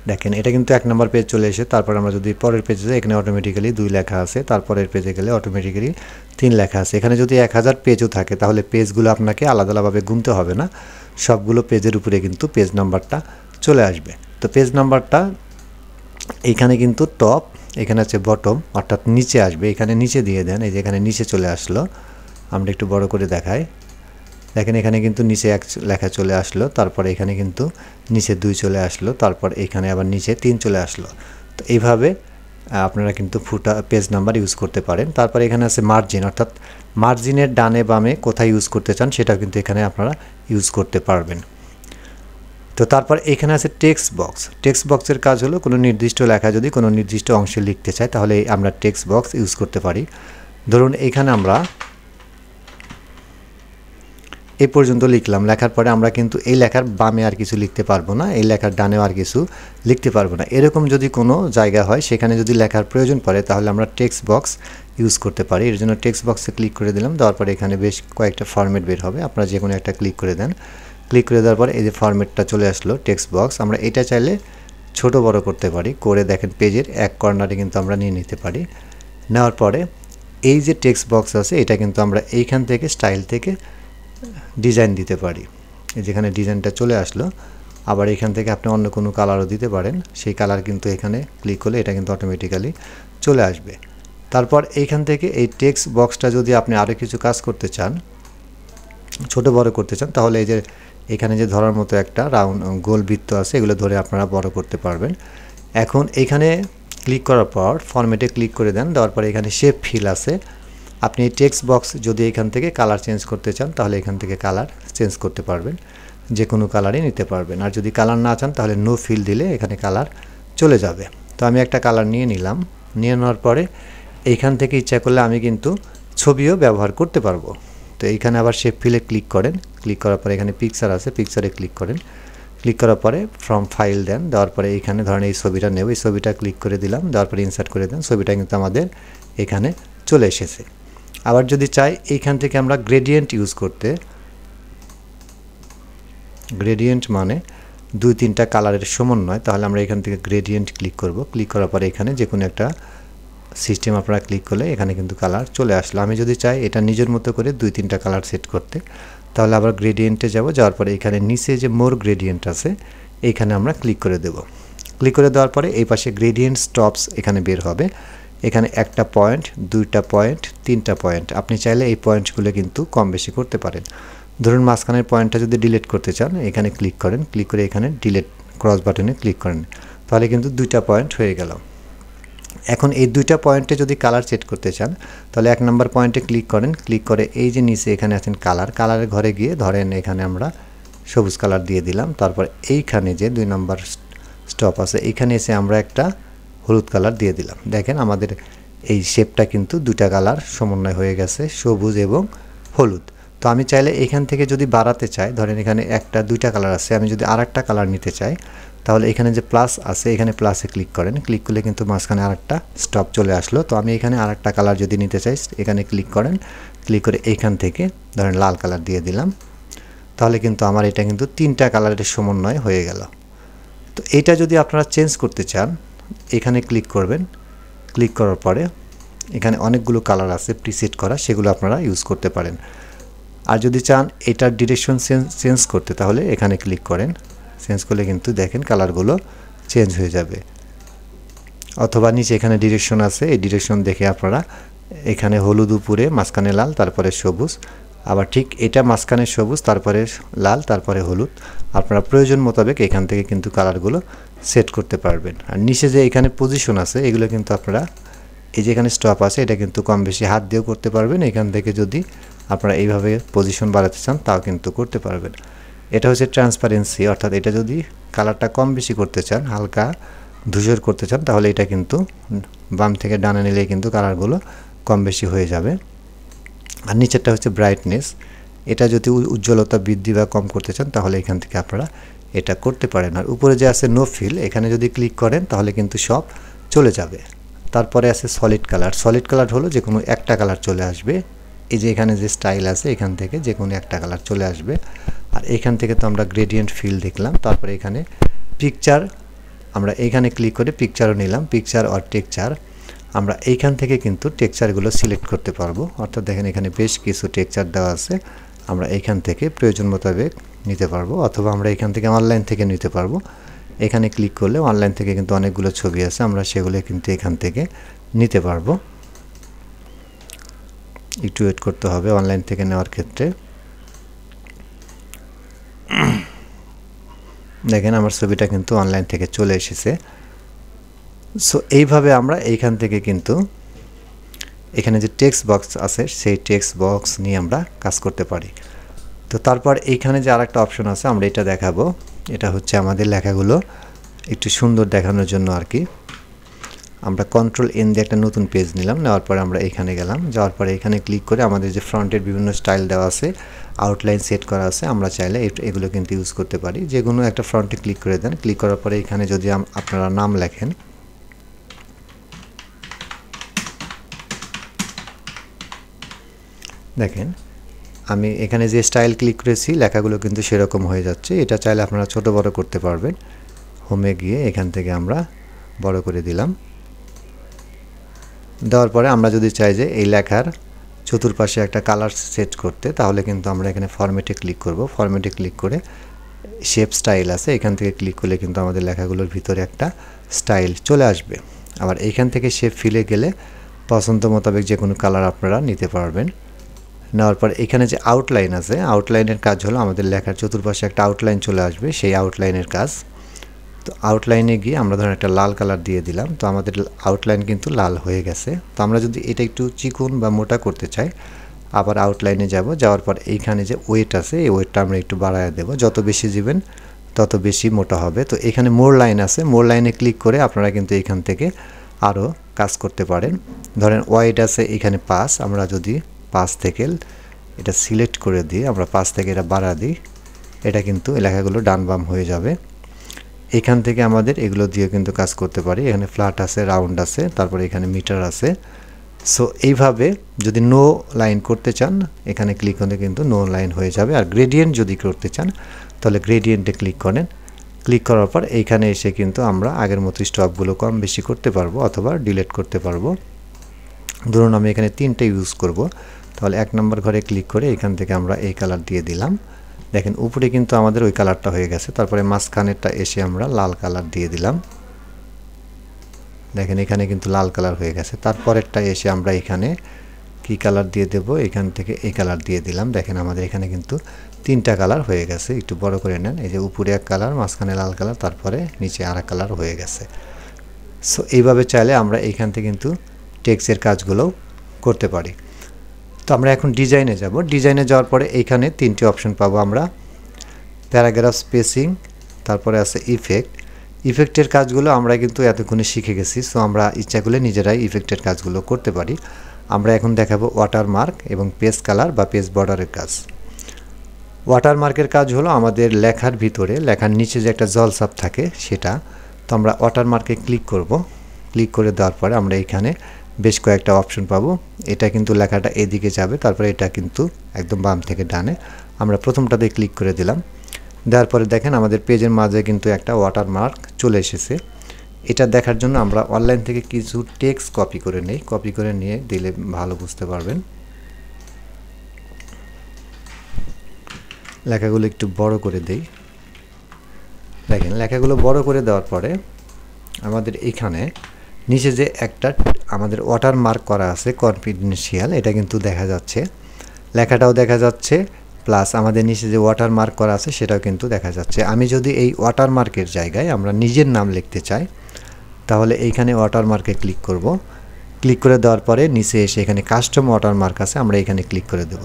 [SPEAKER 1] দেখেন এটা কিন্তু 1 নম্বর পেজ চলে এসে তারপর আমরা যদি পরের পেজে যাই এখানে অটোমেটিক্যালি 2 লেখা আছে, তারপরের পেজে গেলে অটোমেটিক্যালি 3 লেখা আছে। এখানে যদি 1000 পেজও থাকে তাহলে পেজগুলো আপনাকে আলাদা আলাদাভাবে গুনতে হবে না, সবগুলো পেজের উপরে কিন্তু পেজ নাম্বারটা চলে আসবে। তো পেজ নাম্বারটা এখানে কিন্তু টপ, এখানে আছে বটম, অর্থাৎ নিচে আসবে। এখানে নিচে দিয়ে দেন, এই যে এখানে নিচে চলে আসলো। আমরা একটু বড় করে দেখাই, দেখেন এখানে কিন্তু নিচে 1 লেখা চলে আসলো, তারপরে এখানে কিন্তু নিচে 2 চলে আসলো, তারপর এখানে আবার নিচে 3 চলে আসলো। তো এইভাবে আপনারা কিন্তু পেজ নাম্বার ইউজ করতে পারেন। তারপরে এখানে আছে মার্জিন, অর্থাৎ মার্জিনের ডানে বামে কোথায় ইউজ করতে চান সেটাও কিন্তু এখানে আপনারা ইউজ করতে পারবেন। তো তারপর এখানে আছে টেক্সট বক্স। টেক্সট বক্সের কাজ হলো কোনো নির্দিষ্ট লেখা যদি কোনো নির্দিষ্ট অংশে লিখতে চাই তাহলে আমরা টেক্সট বক্স ইউজ করতে পারি। ধরুন এখানে আমরা এই পর্যন্ত লিখলাম, লেখার পরে আমরা কিন্তু এই লেখার বামে আর কিছু লিখতে পারবো না, এই লেখার ডানেও আর কিছু লিখতে পারবো না। এরকম যদি কোনো জায়গা হয় সেখানে যদি লেখার প্রয়োজন পড়ে তাহলে আমরা টেক্সট বক্স ইউজ করতে পারি। এর জন্য টেক্সট বক্সে ক্লিক করে দিলাম, দেওয়ার পরে এখানে বেশ কয়েকটা ফরম্যাট বের হবে, আপনারা যে কোনো একটা ক্লিক করে দেন। ক্লিক করে দেওয়ার পরে এই যে ফরম্যাটটা চলে আসলো টেক্সট বক্স। আমরা এটা চাইলে ছোট বড় করতে পারি, করে দেখেন পেজের এক কর্নারে কিন্তু আমরা নিয়ে নিতে পারি। নেওয়ার পরে এই যে টেক্সট বক্স আছে এটা কিন্তু আমরা এইখান থেকে স্টাইল থেকে ডিজাইন দিতে পারি। যেখানে ডিজাইনটা চলে আসলো, আবার এখান থেকে আপনি অন্য কোনো কালারও দিতে পারেন, সেই কালার কিন্তু এখানে ক্লিক করলে এটা কিন্তু অটোমেটিক্যালি চলে আসবে। তারপর এইখান থেকে এই টেক্সট বক্সটা যদি আপনি আরও কিছু কাজ করতে চান, ছোট বড় করতে চান, তাহলে এই যে এখানে যে ধরার মতো একটা রাউন্ড গোল বৃত্ত আছে এগুলো ধরে আপনারা বড় করতে পারবেন। এখন এখানে ক্লিক করার পর ফরম্যাটে ক্লিক করে দেন, দেওয়ার পরে এখানে শেপ ফিল আছে। আপনি এই টেক্সট বক্স যদি এখান থেকে কালার চেঞ্জ করতে চান তাহলে এখান থেকে কালার চেঞ্জ করতে পারবেন, যে কোনো কালারই নিতে পারবেন। আর যদি কালার না চান তাহলে নো ফিল দিলে এখানে কালার চলে যাবে। তো আমি একটা কালার নিয়ে নিলাম, নিয়ে নেওয়ার পরে এইখান থেকে ইচ্ছা করলে আমি কিন্তু ছবিও ব্যবহার করতে পারবো। তো এইখানে আবার শেপ ফিলে ক্লিক করেন, ক্লিক করার পরে এখানে পিকচার আছে, পিকচারে ক্লিক করেন, ক্লিক করার পরে ফ্রম ফাইল দেন, দেওয়ার পরে এইখানে ধরেন এই ছবিটা নেব, এই ছবিটা ক্লিক করে দিলাম, দেওয়ার পরে ইনসার্ট করে দেন, ছবিটা কিন্তু আমাদের এখানে চলে এসেছে। আবার যদি চাই এইখান থেকে আমরা গ্রেডিয়েন্ট ইউজ করতে, গ্রেডিয়েন্ট মানে 2-3টা কালারের সমন্বয়, তাহলে আমরা এখান থেকে গ্রেডিয়েন্ট ক্লিক করব, ক্লিক করার পরে এখানে যে কোনো একটা সিস্টেম আপনারা ক্লিক করলে এখানে কিন্তু কালার চলে আসলো। আমি যদি চাই এটা নিজের মতো করে 2-3টা কালার সেট করতে, তাহলে আবার গ্রেডিয়েন্টে যাব, যাওয়ার পরে এখানে নিচে যে মোর গ্রেডিয়েন্ট আছে এইখানে আমরা ক্লিক করে দেব। ক্লিক করে দেওয়ার পরে এই পাশে গ্রেডিয়েন্ট স্টপস এখানে বের হবে, এখানে 1টা পয়েন্ট, 2টা পয়েন্ট, 3টা পয়েন্ট, আপনি চাইলে এই পয়েন্টগুলো কিন্তু কম বেশি করতে পারেন। ধরুন মাঝখানের পয়েন্টটা যদি ডিলিট করতে চান এখানে ক্লিক করেন, ক্লিক করে এখানে ডিলিট ক্রস বাটনে ক্লিক করেন, তাহলে কিন্তু 2টা পয়েন্ট হয়ে গেল। এখন এই 2টা পয়েন্টে যদি কালার সেট করতে চান তাহলে 1 নম্বর পয়েন্টে ক্লিক করেন, ক্লিক করে এই যে নিচে এখানে আছেন কালার, কালারের ঘরে গিয়ে ধরেন এখানে আমরা সবুজ কালার দিয়ে দিলাম, তারপর এইখানে যে 2 নম্বর স্টপ আছে এইখানে এসে আমরা একটা হলুদ কালার দিয়ে দিলাম। দেখেন আমাদের এই শেপটা কিন্তু 2টা কালার সমন্বয় হয়ে গেছে, সবুজ এবং হলুদ। তো আমি চাইলে এখান থেকে যদি বাড়াতে চাই, ধরেন এখানে 2টা কালার আছে, আমি যদি আরেকটা কালার নিতে চাই তাহলে এখানে যে প্লাস আছে এখানে প্লাসে ক্লিক করেন, ক্লিক করলে কিন্তু মাঝখানে আরেকটা স্টপ চলে আসলো। তো আমি এখানে আরেকটা কালার যদি নিতে চাই এখানে ক্লিক করেন, ক্লিক করে এইখান থেকে ধরেন লাল কালার দিয়ে দিলাম, তাহলে কিন্তু আমার এটা কিন্তু 3টা কালারের সমন্বয় হয়ে গেল। তো এইটা যদি আপনারা চেঞ্জ করতে চান এখানে ক্লিক করবেন, ক্লিক করার পরে এখানে অনেকগুলো কালার আছে প্রিসেট করা, সেগুলো আপনারা ইউজ করতে পারেন। আর যদি চান এটার ডিরেকশন চেঞ্জ করতে তাহলে এখানে ক্লিক করেন, চেঞ্জ করলে কিন্তু দেখেন কালারগুলো চেঞ্জ হয়ে যাবে। অথবা নিচে এখানে ডিরেকশন আছে, এই ডিরেকশন দেখে আপনারা এখানে হলুদ উপরে, মাঝখানে লাল, তারপরে সবুজ, আবার ঠিক এটা মাঝখানে সবুজ, তারপরে লাল, তারপরে হলুদ, আপনারা প্রয়োজন মোতাবেক এখান থেকে কিন্তু কালারগুলো সেট করতে পারবেন। আর নিচে যে এখানে পজিশন আছে এগুলো কিন্তু আপনারা এই যে এখানে স্টপ আছে এটা কিন্তু কম বেশি হাত দিয়েও করতে পারবেন, এখান থেকে যদি আপনারা এইভাবে পজিশন বাড়াতে চান তাও কিন্তু করতে পারবেন। এটা হচ্ছে ট্রান্সপারেন্সি, অর্থাৎ এটা যদি কালারটা কম বেশি করতে চান, হালকা ধূসর করতে চান, তাহলে এটা কিন্তু বাম থেকে ডানে নিলেই কিন্তু কালারগুলো কম বেশি হয়ে যাবে। আর নিচেরটা হচ্ছে ব্রাইটনেস, এটা যদি উজ্জ্বলতা বৃদ্ধি বা কম করতে চান তাহলে এখান থেকে আপনারা এটা করতে পারেন। আর উপরে যে আছে নো ফিল এখানে যদি ক্লিক করেন তাহলে কিন্তু সব চলে যাবে। তারপরে আছে সলিড কালার, সলিড কালার হলো যে কোনো একটা কালার চলে আসবে, এই যে এখানে যে স্টাইল আছে এখান থেকে যে কোনো একটা কালার চলে আসবে। আর এখান থেকে তো আমরা গ্রেডিয়েন্ট ফিল দেখলাম, তারপরে এখানে পিকচার, আমরা এইখানে ক্লিক করে পিকচারও নিলাম, পিকচার আর টেক্সচার, আমরা এইখান থেকে কিন্তু টেক্সচারগুলো সিলেক্ট করতে পারবো। অর্থাৎ দেখেন এখানে বেশ কিছু টেক্সচার দেওয়া আছে, আমরা এইখান থেকে প্রয়োজন মোতাবেক নিতে পারবো, অথবা আমরা এখান থেকে অনলাইন থেকে নিতে পারবো। এখানে ক্লিক করলে অনলাইন থেকে কিন্তু অনেকগুলো ছবি আছে, আমরা সেগুলো কিন্তু এখান থেকে নিতে পারবো। একটু ওয়েট করতে হবে অনলাইন থেকে নেওয়ার ক্ষেত্রে। দেখেন আমার ছবিটা কিন্তু অনলাইন থেকে চলে এসেছে। সো এইভাবে আমরা এইখান থেকে কিন্তু এখানে যে টেক্সট বক্স আছে সেই টেক্সট বক্স নিয়ে আমরা কাজ করতে পারি। তো তারপর এইখানে যে আরেকটা অপশন আছে আমরা এটা দেখাবো, এটা হচ্ছে আমাদের লেখাগুলো একটু সুন্দর দেখানোর জন্য আর কি। আমরা কন্ট্রোল-N দিয়ে একটা নতুন পেজ নিলাম, নেওয়ার পরে আমরা এখানে গেলাম, যাওয়ার পরে এখানে ক্লিক করে আমাদের যে ফ্রন্টের বিভিন্ন স্টাইল দেওয়া আছে, আউটলাইন সেট করা আছে, আমরা চাইলে এগুলো কিন্তু ইউজ করতে পারি। যে কোনো একটা ফ্রন্টে ক্লিক করে দেন, ক্লিক করার পরে এখানে যদি আপনারা নাম লেখেন, দেখেন আমি এখানে যে স্টাইল ক্লিক করেছি লেখাগুলো কিন্তু সেরকম হয়ে যাচ্ছে। এটা চাইলে আপনারা ছোট বড় করতে পারবেন। হোমে গিয়ে এখান থেকে আমরা বড় করে দিলাম, দেওয়ার পরে আমরা যদি চাই যে এই লেখার চতুর্পাশে একটা কালার সেট করতে, তাহলে কিন্তু আমরা এখানে ফরম্যাটে ক্লিক করব। ফরম্যাটে ক্লিক করে শেপ স্টাইল আছে, এখান থেকে ক্লিক করলে কিন্তু আমাদের লেখাগুলোর ভিতরে একটা স্টাইল চলে আসবে। আবার এইখান থেকে শেপ ফিলে গেলে পছন্দ মোতাবেক যে কোনো কালার আপনারা নিতে পারবেন। নেওয়ার পর এখানে যে আউটলাইন আছে, আউটলাইনের কাজ হলো আমাদের লেখার চতুর্পাশে একটা আউটলাইন চলে আসবে, সেই আউটলাইনের কাজ। তো আউটলাইনে গিয়ে আমরা ধরুন একটা লাল কালার দিয়ে দিলাম, তো আমাদের আউটলাইন কিন্তু লাল হয়ে গেছে। তো আমরা যদি এটা একটু চিকন বা মোটা করতে চাই, আবার আউটলাইনে যাব, যাওয়ার পর এইখানে যে ওয়েট আছে এই ওয়েটটা আমরা একটু বাড়ায় দেব, যত বেশি দিবেন তত বেশি মোটা হবে। তো এখানে মোর লাইন আছে, মোর লাইনে ক্লিক করে আপনারা কিন্তু এখান থেকে আরও কাজ করতে পারেন। ধরেন ওয়াইড আছে এখানে 5, আমরা যদি 5 থেকে এটা সিলেক্ট করে দিই, আমরা 5 থেকে এটা বাড়া দিই, এটা কিন্তু লেখাগুলো ডান বাম হয়ে যাবে। এখান থেকে আমাদের এগুলো দিয়ে কিন্তু কাজ করতে পারি। এখানে ফ্ল্যাট আছে, রাউন্ড আছে, তারপরে এখানে মিটার আছে। সো এইভাবে যদি নো লাইন করতে চান এখানে ক্লিক করলে কিন্তু নো লাইন হয়ে যাবে। আর গ্রেডিয়েন্ট যদি করতে চান তাহলে গ্রেডিয়েন্টে ক্লিক করেন। ক্লিক করার পর এইখানে এসে কিন্তু আমরা আগের মতো স্টপগুলো কম বেশি করতে পারবো অথবা ডিলিট করতে পারবো। ধরুন আমি এখানে 3টে ইউজ করব, তাহলে 1 নম্বর ঘরে ক্লিক করে এখান থেকে আমরা এই কালার দিয়ে দিলাম। দেখেন উপরে কিন্তু আমাদের ওই কালারটা হয়ে গেছে। তারপরে মাঝখানেরটা এসে আমরা লাল কালার দিয়ে দিলাম। দেখেন এখানে কিন্তু লাল কালার হয়ে গেছে। তারপরেরটা এসে আমরা এখানে কি কালার দিয়ে দেব, এখান থেকে এই কালার দিয়ে দিলাম। দেখেন আমাদের এখানে কিন্তু 3টা কালার হয়ে গেছে। একটু বড় করে নেন, এই যে উপরে এক কালার, মাঝখানে লাল কালার, তারপরে নিচে আরেক কালার হয়ে গেছে। সো এইভাবে চাইলে আমরা এইখান থেকে কিন্তু টেক্সটের কাজগুলো করতে পারি। তো আমরা এখন ডিজাইনে যাব। ডিজাইনে যাওয়ার পরে এইখানে 3টে অপশন পাবো আমরা, প্যারাগ্রাফ, স্পেসিং, তারপরে আছে ইফেক্ট। ইফেক্টের কাজগুলো আমরা কিন্তু এতক্ষণে শিখে গেছি। সো আমরা ইচ্ছা করলে নিজেরাই ইফেক্টের কাজগুলো করতে পারি। আমরা এখন দেখাবো ওয়াটারমার্ক এবং পেজ কালার বা পেজ বর্ডারের কাজ। ওয়াটারমার্কের কাজ হলো আমাদের লেখার ভিতরে, লেখার নিচে যে একটা জলছাপ থাকে সেটা। তো আমরা ওয়াটারমার্কে ক্লিক করব। ক্লিক করে দেওয়ার পরে আমরা এখানে বেশ কয়েকটা অপশন পাবো। এটা কিন্তু লেখাটা এদিকে যাবে, তারপরে এটা কিন্তু একদম বাম থেকে ডানে। আমরা প্রথমটাতে ক্লিক করে দিলাম। দেওয়ার পরে দেখেন আমাদের পেজের মাঝে কিন্তু একটা ওয়াটারমার্ক চলে এসেছে। এটা দেখার জন্য আমরা অনলাইন থেকে কিছু টেক্সট কপি করে নেই। কপি করে নিয়ে দিলে ভালো বুঝতে পারবেন। লেখাগুলো একটু বড় করে দেই। দেখেন লেখাগুলো বড় করে দেওয়ার পরে আমাদের এখানে নিচে যে একটা আমাদের ওয়াটারমার্ক করা আছে কনফিডেন্সিয়াল, এটা কিন্তু দেখা যাচ্ছে, লেখাটাও দেখা যাচ্ছে, প্লাস আমাদের নিচে যে ওয়াটারমার্ক করা আছে সেটাও কিন্তু দেখা যাচ্ছে। আমি যদি এই ওয়াটারমার্কের জায়গায় আমরা নিজের নাম লিখতে চাই তাহলে এইখানে ওয়াটারমার্কে ক্লিক করব। ক্লিক করে দেওয়ার পরে নিচে এসে এখানে কাস্টম ওয়াটারমার্ক আছে, আমরা এখানে ক্লিক করে দেব।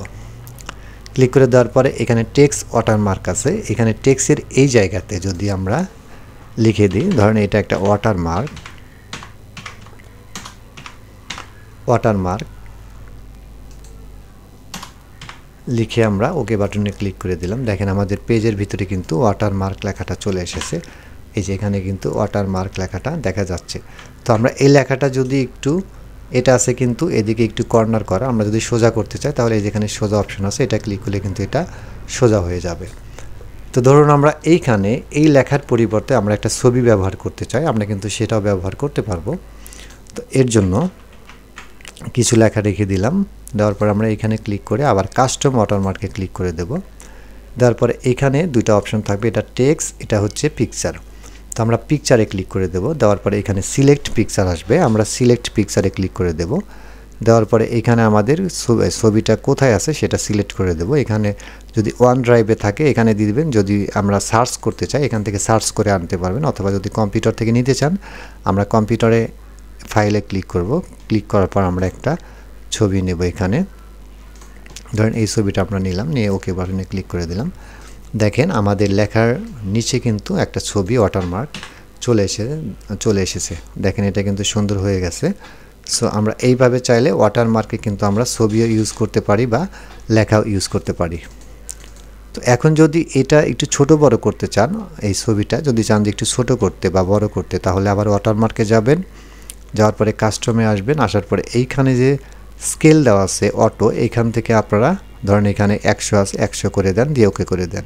[SPEAKER 1] ক্লিক করে দেওয়ার পরে এখানে টেক্সট ওয়াটারমার্ক আছে। এখানে টেক্সটের এই জায়গাতে যদি আমরা লিখে দিই, ধরেন এটা একটা ওয়াটারমার্ক লিখে আমরা ওকে বাটনে ক্লিক করে দিলাম। দেখেন আমাদের পেজের ভিতরে কিন্তু ওয়াটারমার্ক লেখাটা চলে এসেছে। এই যে এখানে কিন্তু ওয়াটারমার্ক লেখাটা দেখা যাচ্ছে। তো আমরা এই লেখাটা যদি একটু, এটা আছে কিন্তু এদিকে একটু কর্নার করা, আমরা যদি সোজা করতে চাই তাহলে এই যেখানে সোজা অপশন আছে এটা ক্লিক করলে কিন্তু এটা সোজা হয়ে যাবে। তো ধরুন আমরা এইখানে এই লেখার পরিবর্তে আমরা একটা ছবি ব্যবহার করতে চাই, আমরা কিন্তু সেটাও ব্যবহার করতে পারবো। তো এর জন্য কিছু লেখা রেখে দিলাম। দেওয়ার পর আমরা এখানে ক্লিক করে আবার কাস্টম ওয়াটারমার্কে ক্লিক করে দেব। দেওয়ার পরে এখানে দুইটা অপশন থাকবে, এটা টেক্সট, এটা হচ্ছে পিকচার। তো আমরা পিকচারে ক্লিক করে দেব। দেওয়ার পরে এখানে সিলেক্ট পিকচার আসবে, আমরা সিলেক্ট পিকচারে ক্লিক করে দেব। দেওয়ার পরে এখানে আমাদের ছবিটা কোথায় আছে সেটা সিলেক্ট করে দেব। এখানে যদি ওয়ান ড্রাইভে থাকে এখানে দিয়ে দিবেন, যদি আমরা সার্চ করতে চাই এখান থেকে সার্চ করে আনতে পারবেন, অথবা যদি কম্পিউটার থেকে নিতে চান আমরা কম্পিউটারে ফাইলে ক্লিক করব। ক্লিক করার পর আমরা একটা ছবি নেব। এখানে ধরেন এই ছবিটা আমরা নিলাম, নিয়ে ওকে বাটনে ক্লিক করে দিলাম। দেখেন আমাদের লেখার নিচে কিন্তু একটা ছবি ওয়াটারমার্ক চলে এসেছে। দেখেন এটা কিন্তু সুন্দর হয়ে গেছে। সো আমরা এইভাবে চাইলে ওয়াটারমার্কে কিন্তু আমরা ছবিও ইউজ করতে পারি বা লেখাও ইউজ করতে পারি। তো এখন যদি এটা একটু ছোট বড় করতে চান, এই ছবিটা যদি চান যে একটু ছোট করতে বা বড় করতে, তাহলে আবার ওয়াটারমার্কে যাবেন। যাওয়ার পরে কাস্টমে আসবেন, আসার পরে এইখানে যে স্কেল দেওয়া আছে অটো, এইখান থেকে আপনারা ধরেন এখানে 100 আছে, 100 করে দেন, দিয়ে ওকে করে দেন।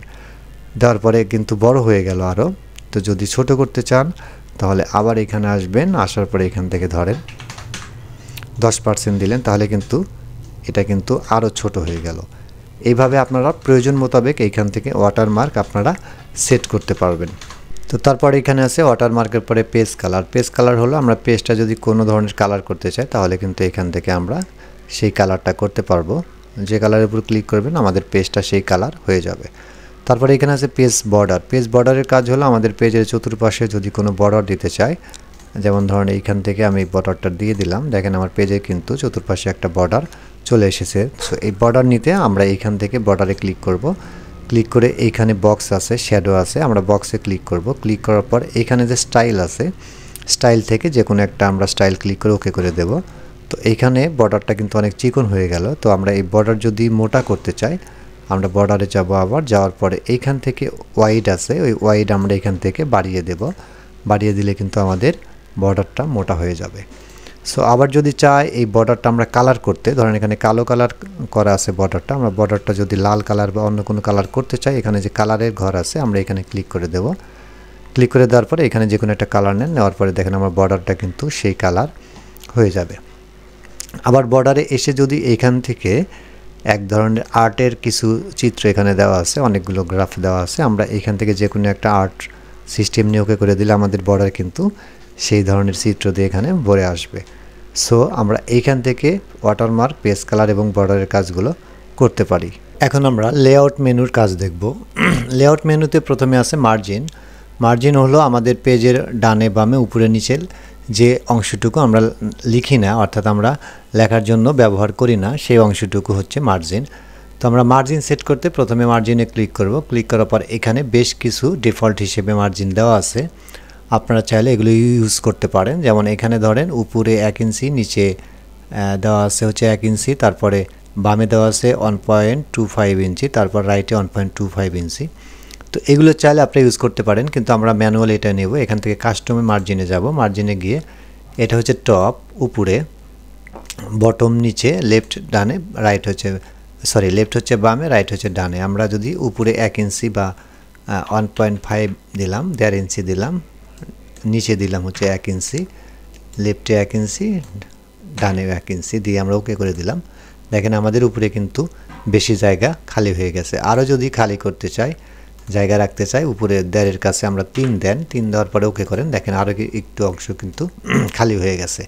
[SPEAKER 1] দেওয়ার পরে কিন্তু বড় হয়ে গেল আরও। তো যদি ছোট করতে চান তাহলে আবার এখানে আসবেন, আসার পরে এখান থেকে ধরেন 10% দিলেন, তাহলে কিন্তু এটা কিন্তু আরও ছোট হয়ে গেল। এইভাবে আপনারা প্রয়োজন মোতাবেক এইখান থেকে ওয়াটারমার্ক আপনারা সেট করতে পারবেন। তো তারপর এখানে আছে ওয়াটারমার্কের পরে পেজ কালার। পেজ কালার হলো আমরা পেজটা যদি কোনো ধরনের কালার করতে চাই তাহলে কিন্তু এখান থেকে আমরা সেই কালারটা করতে পারবো। যে কালারের উপর ক্লিক করবেন আমাদের পেজটা সেই কালার হয়ে যাবে। তারপরে এখানে আছে পেজ বর্ডার। পেজ বর্ডারের কাজ হলো আমাদের পেজের চতুর্পাশে যদি কোনো বর্ডার দিতে চাই, যেমন ধরেন এইখান থেকে আমি বর্ডারটা দিয়ে দিলাম। দেখেন আমার পেজে কিন্তু চতুর্পাশে একটা বর্ডার চলে এসেছে। সো এই বর্ডার নিতে আমরা এইখান থেকে বর্ডারে ক্লিক করব। ক্লিক করে এইখানে বক্স আছে, শ্যাডো আছে, আমরা বক্সে ক্লিক করব। ক্লিক করার পর এখানে যে স্টাইল আছে স্টাইল থেকে যে কোনো একটা আমরা স্টাইল ক্লিক করে ওকে করে দেব। তো এইখানে বর্ডারটা কিন্তু অনেক চিকন হয়ে গেল। তো আমরা এই বর্ডার যদি মোটা করতে চাই আমরা বর্ডারে যাব, আবার যাওয়ার পরে এইখান থেকে ওয়াইড আছে, ওই ওয়াইড আমরা এখান থেকে বাড়িয়ে দেব। বাড়িয়ে দিলে কিন্তু আমাদের বর্ডারটা মোটা হয়ে যাবে। সো আবার যদি চাই এই বর্ডারটা আমরা কালার করতে, ধরেন এখানে কালো কালার করা আছে বর্ডারটা, আমরা বর্ডারটা যদি লাল কালার বা অন্য কোনো কালার করতে চাই এখানে যে কালারের ঘর আছে আমরা এখানে ক্লিক করে দেব। ক্লিক করে দেওয়ার পরে এখানে যে কোনো একটা কালার নেওয়ার পরে দেখেন আমার বর্ডারটা কিন্তু সেই কালার হয়ে যাবে। আবার বর্ডারে এসে যদি এখান থেকে এক ধরনের আর্টের কিছু চিত্র এখানে দেওয়া আছে, অনেকগুলো গ্রাফ দেওয়া আছে, আমরা এখান থেকে যে কোনো একটা আর্ট সিস্টেম নিয়ে ওকে করে দিলে আমাদের বর্ডার কিন্তু সেই ধরনের চিত্র দিয়ে এখানে ভরে আসবে। সো আমরা এইখান থেকে ওয়াটারমার্ক, পেজ কালার এবং বর্ডারের কাজগুলো করতে পারি। এখন আমরা লেআউট মেনুর কাজ দেখব। লেআউট মেনুতে প্রথমে আছে মার্জিন। মার্জিন হলো আমাদের পেজের ডানে বামে উপরে নিচে যে অংশটুকু আমরা লিখি না, অর্থাৎ আমরা লেখার জন্য ব্যবহার করি না, সেই অংশটুকু হচ্ছে মার্জিন। তো আমরা মার্জিন সেট করতে প্রথমে মার্জিনে ক্লিক করব। ক্লিক করার পর এখানে বেশ কিছু ডিফল্ট হিসেবে মার্জিন দেওয়া আছে, আপনারা চাইলে এগুলো ইউজ করতে পারেন। যেমন এখানে ধরেন উপরে 1 ইঞ্চি, নিচে দেওয়া আছে হচ্ছে 1 ইঞ্চি, তারপরে বামে দেওয়া আছে 1.25 ইঞ্চি, তারপর রাইটে 1.25 ইঞ্চি। তো এগুলো চাইলে আপনি ইউজ করতে পারেন, কিন্তু আমরা ম্যানুয়াল এটা নেব। এখান থেকে কাস্টমে মার্জিনে যাব। মার্জিনে গিয়ে এটা হচ্ছে টপ উপরে, বটম নিচে, লেফট ডানে, রাইট হচ্ছে লেফট হচ্ছে বামে, রাইট হচ্ছে ডানে। আমরা যদি উপরে 1 ইঞ্চি বা 1.5 দিলাম, 1.5 ইঞ্চি দিলাম, নিচে দিলাম হচ্ছে 1 ইঞ্চি, লেফটে 1 ইঞ্চি, ডানে 1 ইঞ্চি দিয়ে আমরা ওকে করে দিলাম। দেখেন আমাদের উপরে কিন্তু বেশি জায়গা খালি হয়ে গেছে। আরও যদি খালি করতে চাই, জায়গা রাখতে চাই, উপরে 1.5-এর কাছে আমরা 3 দেন, 3 দেওয়ার পরে ওকে করেন, দেখেন আরও একটু অংশ কিন্তু খালি হয়ে গেছে।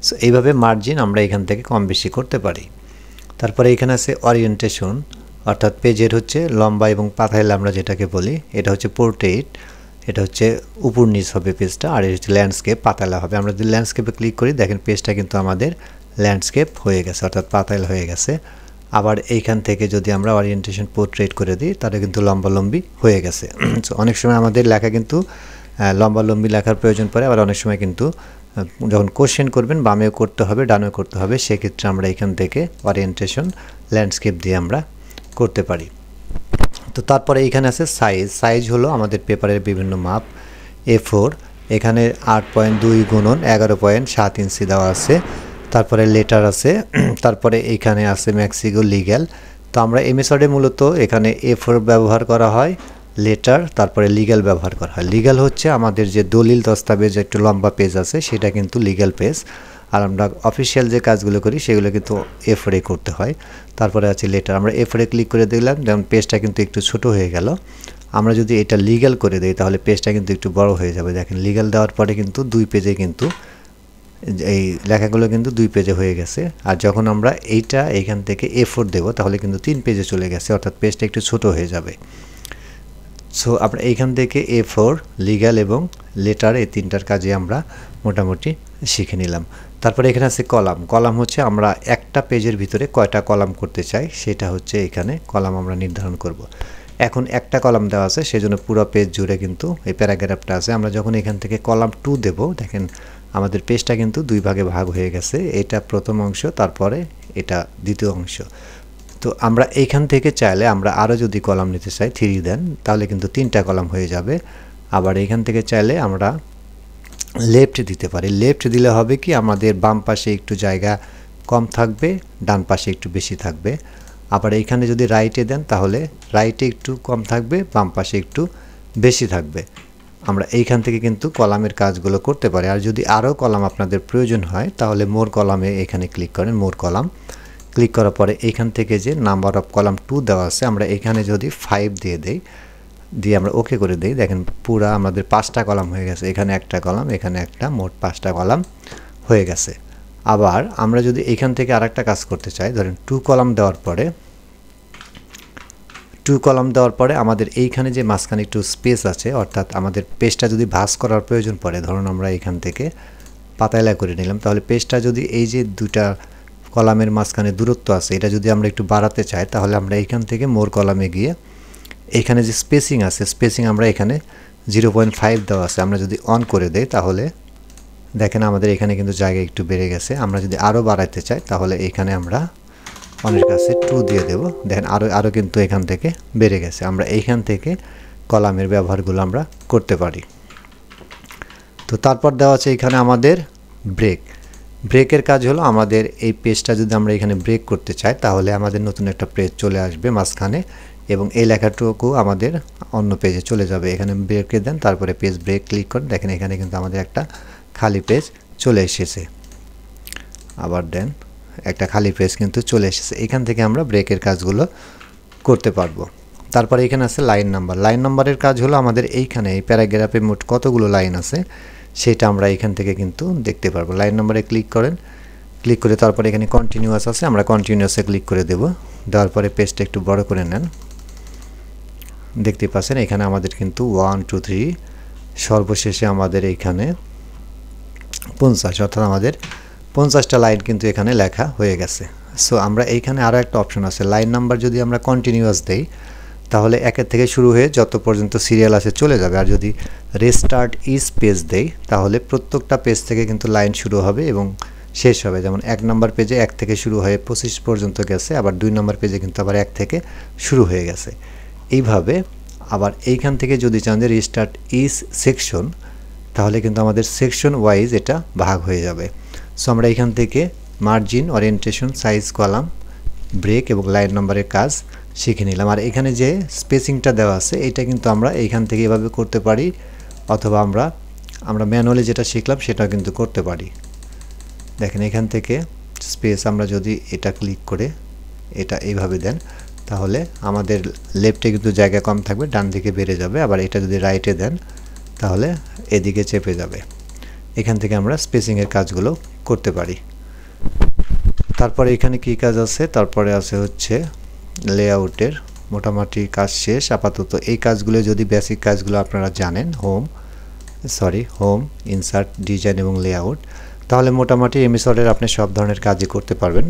[SPEAKER 1] সো এইভাবে মার্জিন আমরা এখান থেকে কম বেশি করতে পারি। তারপরে এখানে আছে ওরিয়েন্টেশন, অর্থাৎ পেজের হচ্ছে লম্বা এবং পাতাইল আমরা যেটাকে বলি, এটা হচ্ছে পোর্ট্রেট, এটা হচ্ছে উপর নিচ হবে পেজটা, আর এটা হচ্ছে ল্যান্ডস্কেপ, পাতাইলা হবে। আমরা যদি ল্যান্ডস্কেপে ক্লিক করি দেখেন পেজটা কিন্তু আমাদের ল্যান্ডস্কেপ হয়ে গেছে, অর্থাৎ পাতাইল হয়ে গেছে। আবার এইখান থেকে যদি আমরা ওরিয়েন্টেশন পোর্ট্রেট করে দিই তাহলে কিন্তু লম্বালম্বি হয়ে গেছে। সো অনেক সময় আমাদের লেখা কিন্তু লম্বালম্বি লেখার প্রয়োজন পড়ে, আবার অনেক সময় কিন্তু যখন কোশ্চেন করবেন বামেও করতে হবে, ডানেও করতে হবে, সেক্ষেত্রে আমরা এখান থেকে ওরিয়েন্টেশন ল্যান্ডস্কেপ দিয়ে আমরা করতে পারি। তো তারপরে এখানে আছে সাইজ। সাইজ হলো আমাদের পেপারের বিভিন্ন মাপ। A4 এখানে 8.2 গুণন 11.7 ইঞ্চি দেওয়া আছে। তারপরে লেটার আছে, তারপরে এইখানে আছে ম্যাক্সিগো লিগ্যাল। তো আমরা এমএস ওয়ার্ডে মূলত এখানে A4 ব্যবহার করা হয়, লেটার, তারপরে লিগ্যাল ব্যবহার করা হয়। লিগ্যাল হচ্ছে আমাদের যে দলিল দস্তাবেজ একটু লম্বা পেজ আছে সেটা কিন্তু লিগ্যাল পেজ, আর আমরা অফিসিয়াল যে কাজগুলো করি সেগুলো কিন্তু A4 করতে হয়। তারপরে আছে লেটার, আমরা A4 ক্লিক করে দিলাম, যেমন পেজটা কিন্তু একটু ছোট হয়ে গেল। আমরা যদি এটা লিগ্যাল করে দিই তাহলে পেজটা কিন্তু একটু বড় হয়ে যাবে। দেখেন লিগ্যাল দেওয়ার পরে কিন্তু 2 পেজে কিন্তু এই লেখাগুলো কিন্তু 2 পেজে হয়ে গেছে। আর যখন আমরা এইখান থেকে A4 দেব তাহলে কিন্তু 3 পেজে চলে গেছে, অর্থাৎ পেজটা একটু ছোট হয়ে যাবে। সো আমরা এইখান থেকে A4, লিগ্যাল এবং লেটার এই 3টার কাজে আমরা মোটামুটি শিখে নিলাম। তারপরে এখানে আছে কলাম। কলাম হচ্ছে আমরা একটা পেজের ভিতরে কয়টা কলাম করতে চাই সেটা হচ্ছে এখানে কলাম আমরা নির্ধারণ করব। এখন একটা কলাম দেওয়া আছে সেজন্য পুরো পেজ জুড়ে কিন্তু এই প্যারাগ্রাফটা আছে। আমরা যখন এখান থেকে কলাম 2 দেব দেখেন আমাদের পেজটা কিন্তু 2 ভাগে ভাগ হয়ে গেছে। এটা প্রথম অংশ, তারপরে এটা দ্বিতীয় অংশ। তো আমরা এইখান থেকে চাইলে আমরা আরও যদি কলাম নিতে চাই 3 দেন তাহলে কিন্তু 3টা কলাম হয়ে যাবে। আবার এইখান থেকে চাইলে আমরা লেফট দিতে পারি। লেফট দিলে হবে কি আমাদের বাম পাশে একটু জায়গা কম থাকবে, ডান পাশে একটু বেশি থাকবে। আবার এইখানে যদি রাইটে দেন তাহলে রাইটে একটু কম থাকবে, বাম পাশে একটু বেশি থাকবে। আমরা এইখান থেকে কিন্তু কলামের কাজগুলো করতে পারি। আর যদি আরও কলাম আপনাদের প্রয়োজন হয় তাহলে মোর কলামে এখানে ক্লিক করেন, মোর কলাম ক্লিক করার পরে এইখান থেকে যে নাম্বার অফ কলাম 2 দেওয়া আছে আমরা এখানে যদি 5 দিয়ে আমরা ওকে করে দিই, দেখেন পুরা আমাদের 5টা কলাম হয়ে গেছে। এখানে একটা কলাম, এখানে একটা, মোট 5টা কলাম হয়ে গেছে। আবার আমরা যদি এখান থেকে আরেকটা কাজ করতে চাই, ধরেন 2 কলাম দেওয়ার পরে আমাদের এইখানে যে মাঝখানে একটু স্পেস আছে, অর্থাৎ আমাদের পেজটা যদি ভাঁজ করার প্রয়োজন পড়ে, ধরুন আমরা এখান থেকে পাতাইলা করে নিলাম, তাহলে পেজটা যদি এই যে 2টা কলামের মাঝখানে দূরত্ব আছে এটা যদি আমরা একটু বাড়াতে চাই তাহলে আমরা এইখান থেকে মোর কলামে গিয়ে এখানে যে স্পেসিং আছে, স্পেসিং আমরা এখানে 0.5 দেওয়া আছে, আমরা যদি অন করে দেই তাহলে দেখেন আমাদের এখানে কিন্তু জায়গা একটু বেড়ে গেছে। আমরা যদি আরও বাড়াইতে চাই তাহলে এখানে আমরা অনের কাছে 2 দিয়ে দেব। দেখেন আরও কিন্তু এখান থেকে বেড়ে গেছে। আমরা এইখান থেকে কলামের ব্যবহারগুলো আমরা করতে পারি। তো তারপর দেওয়া আছে এখানে আমাদের ব্রেকের কাজ হলো আমাদের এই পেজটা যদি আমরা এখানে ব্রেক করতে চাই তাহলে আমাদের নতুন একটা পেজ চলে আসবে মাঝখানে এবং এই লেখাটুকু আমাদের অন্য পেজে চলে যাবে। এখানে ব্রেকে দেন, তারপরে পেজ ব্রেক ক্লিক করেন, দেখেন এখানে কিন্তু আমাদের একটা খালি পেজ চলে এসেছে। আবার দেন, একটা খালি পেজ কিন্তু চলে এসেছে। এখান থেকে আমরা ব্রেকের কাজগুলো করতে পারবো। তারপরে এখানে আছে লাইন নাম্বারের কাজ হলো আমাদের এইখানে এই প্যারাগ্রাফে মোট কতগুলো লাইন আছে সেটা আমরা এখান থেকে কিন্তু দেখতে পারবো। লাইন নাম্বারে ক্লিক করেন, ক্লিক করে তারপরে এখানে কন্টিনিউয়াস আছে, আমরা কন্টিনিউয়াসে ক্লিক করে দেব। দেওয়ার পরে পেজটা একটু বড় করে নেন। দেখতে পাচ্ছেন এখানে আমাদের কিন্তু 1 2 3 সর্বশেষে আমাদের এইখানে 50, অর্থাৎ আমাদের 50টা লাইন কিন্তু এখানে লেখা হয়ে গেছে। সো আমরা এইখানে আরও একটা অপশন আছে, লাইন নাম্বার যদি আমরা কন্টিনিউয়াস দেই তাহলে একের থেকে শুরু হয়ে যত পর্যন্ত সিরিয়াল আছে চলে যাবে। আর যদি রেস্টার্ট ইচ পেজ দেই তাহলে প্রত্যেকটা পেজ থেকে কিন্তু লাইন শুরু হবে এবং শেষ হবে। যেমন 1 নম্বর পেজে 1 থেকে শুরু হয়ে 25 পর্যন্ত গেছে, আবার 2 নম্বর পেজে কিন্তু আবার 1 থেকে শুরু হয়ে গেছে। এইভাবে আবার এইখান থেকে যদি চান যে রিস্টার্ট ইচ সেকশন তাহলে কিন্তু আমাদের সেকশন ওয়াইজ এটা ভাগ হয়ে যাবে। সো আমরা এখান থেকে margin, orientation, size, column, break এবং লাইন নাম্বারের কাজ শিখে নিলাম। আর এখানে যে স্পেসিংটা দেওয়া আছে এটা কিন্তু আমরা এইখান থেকে এভাবে করতে পারি, অথবা আমরা ম্যানুয়ালি যেটা শিখলাম সেটাও কিন্তু করতে পারি। দেখেন এখান থেকে স্পেস আমরা যদি এটা ক্লিক করে এটা এইভাবে দেন তাহলে আমাদের লেফটে কিন্তু জায়গা কম থাকবে, ডান দিকে বেড়ে যাবে। আবার এটা যদি রাইটে দেন তাহলে এদিকে চেপে যাবে। এখান থেকে আমরা স্পেসিংয়ের কাজগুলো করতে পারি। তারপরে এখানে কি কাজ আছে, তারপরে আছে হচ্ছে লেআউটের মোটামুটি কাজ শেষ আপাতত। এই কাজগুলো যদি বেসিক কাজগুলো আপনারা জানেন, হোম, ইনসার্ট, ডিজাইন এবং লেআউট, তাহলে মোটামুটি এমএস ওয়ার্ডের আপনি সব ধরনের কাজই করতে পারবেন।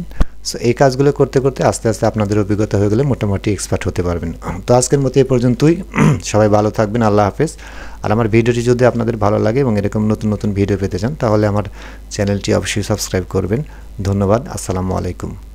[SPEAKER 1] সো এই কাজগুলো করতে করতে আস্তে আস্তে আপনাদের অভিজ্ঞতা হয়ে গেলে মোটামুটি এক্সপার্ট হতে পারবেন। তো আজকের মতো এই পর্যন্তই। সবাই ভালো থাকবেন, আল্লাহ হাফেজ। আর আমার ভিডিওটি যদি আপনাদের ভালো লাগে এবং এরকম নতুন নতুন ভিডিও পেতে চান তাহলে আমার চ্যানেলটি অবশ্যই সাবস্ক্রাইব করবেন। ধন্যবাদ, আসসালামু আলাইকুম।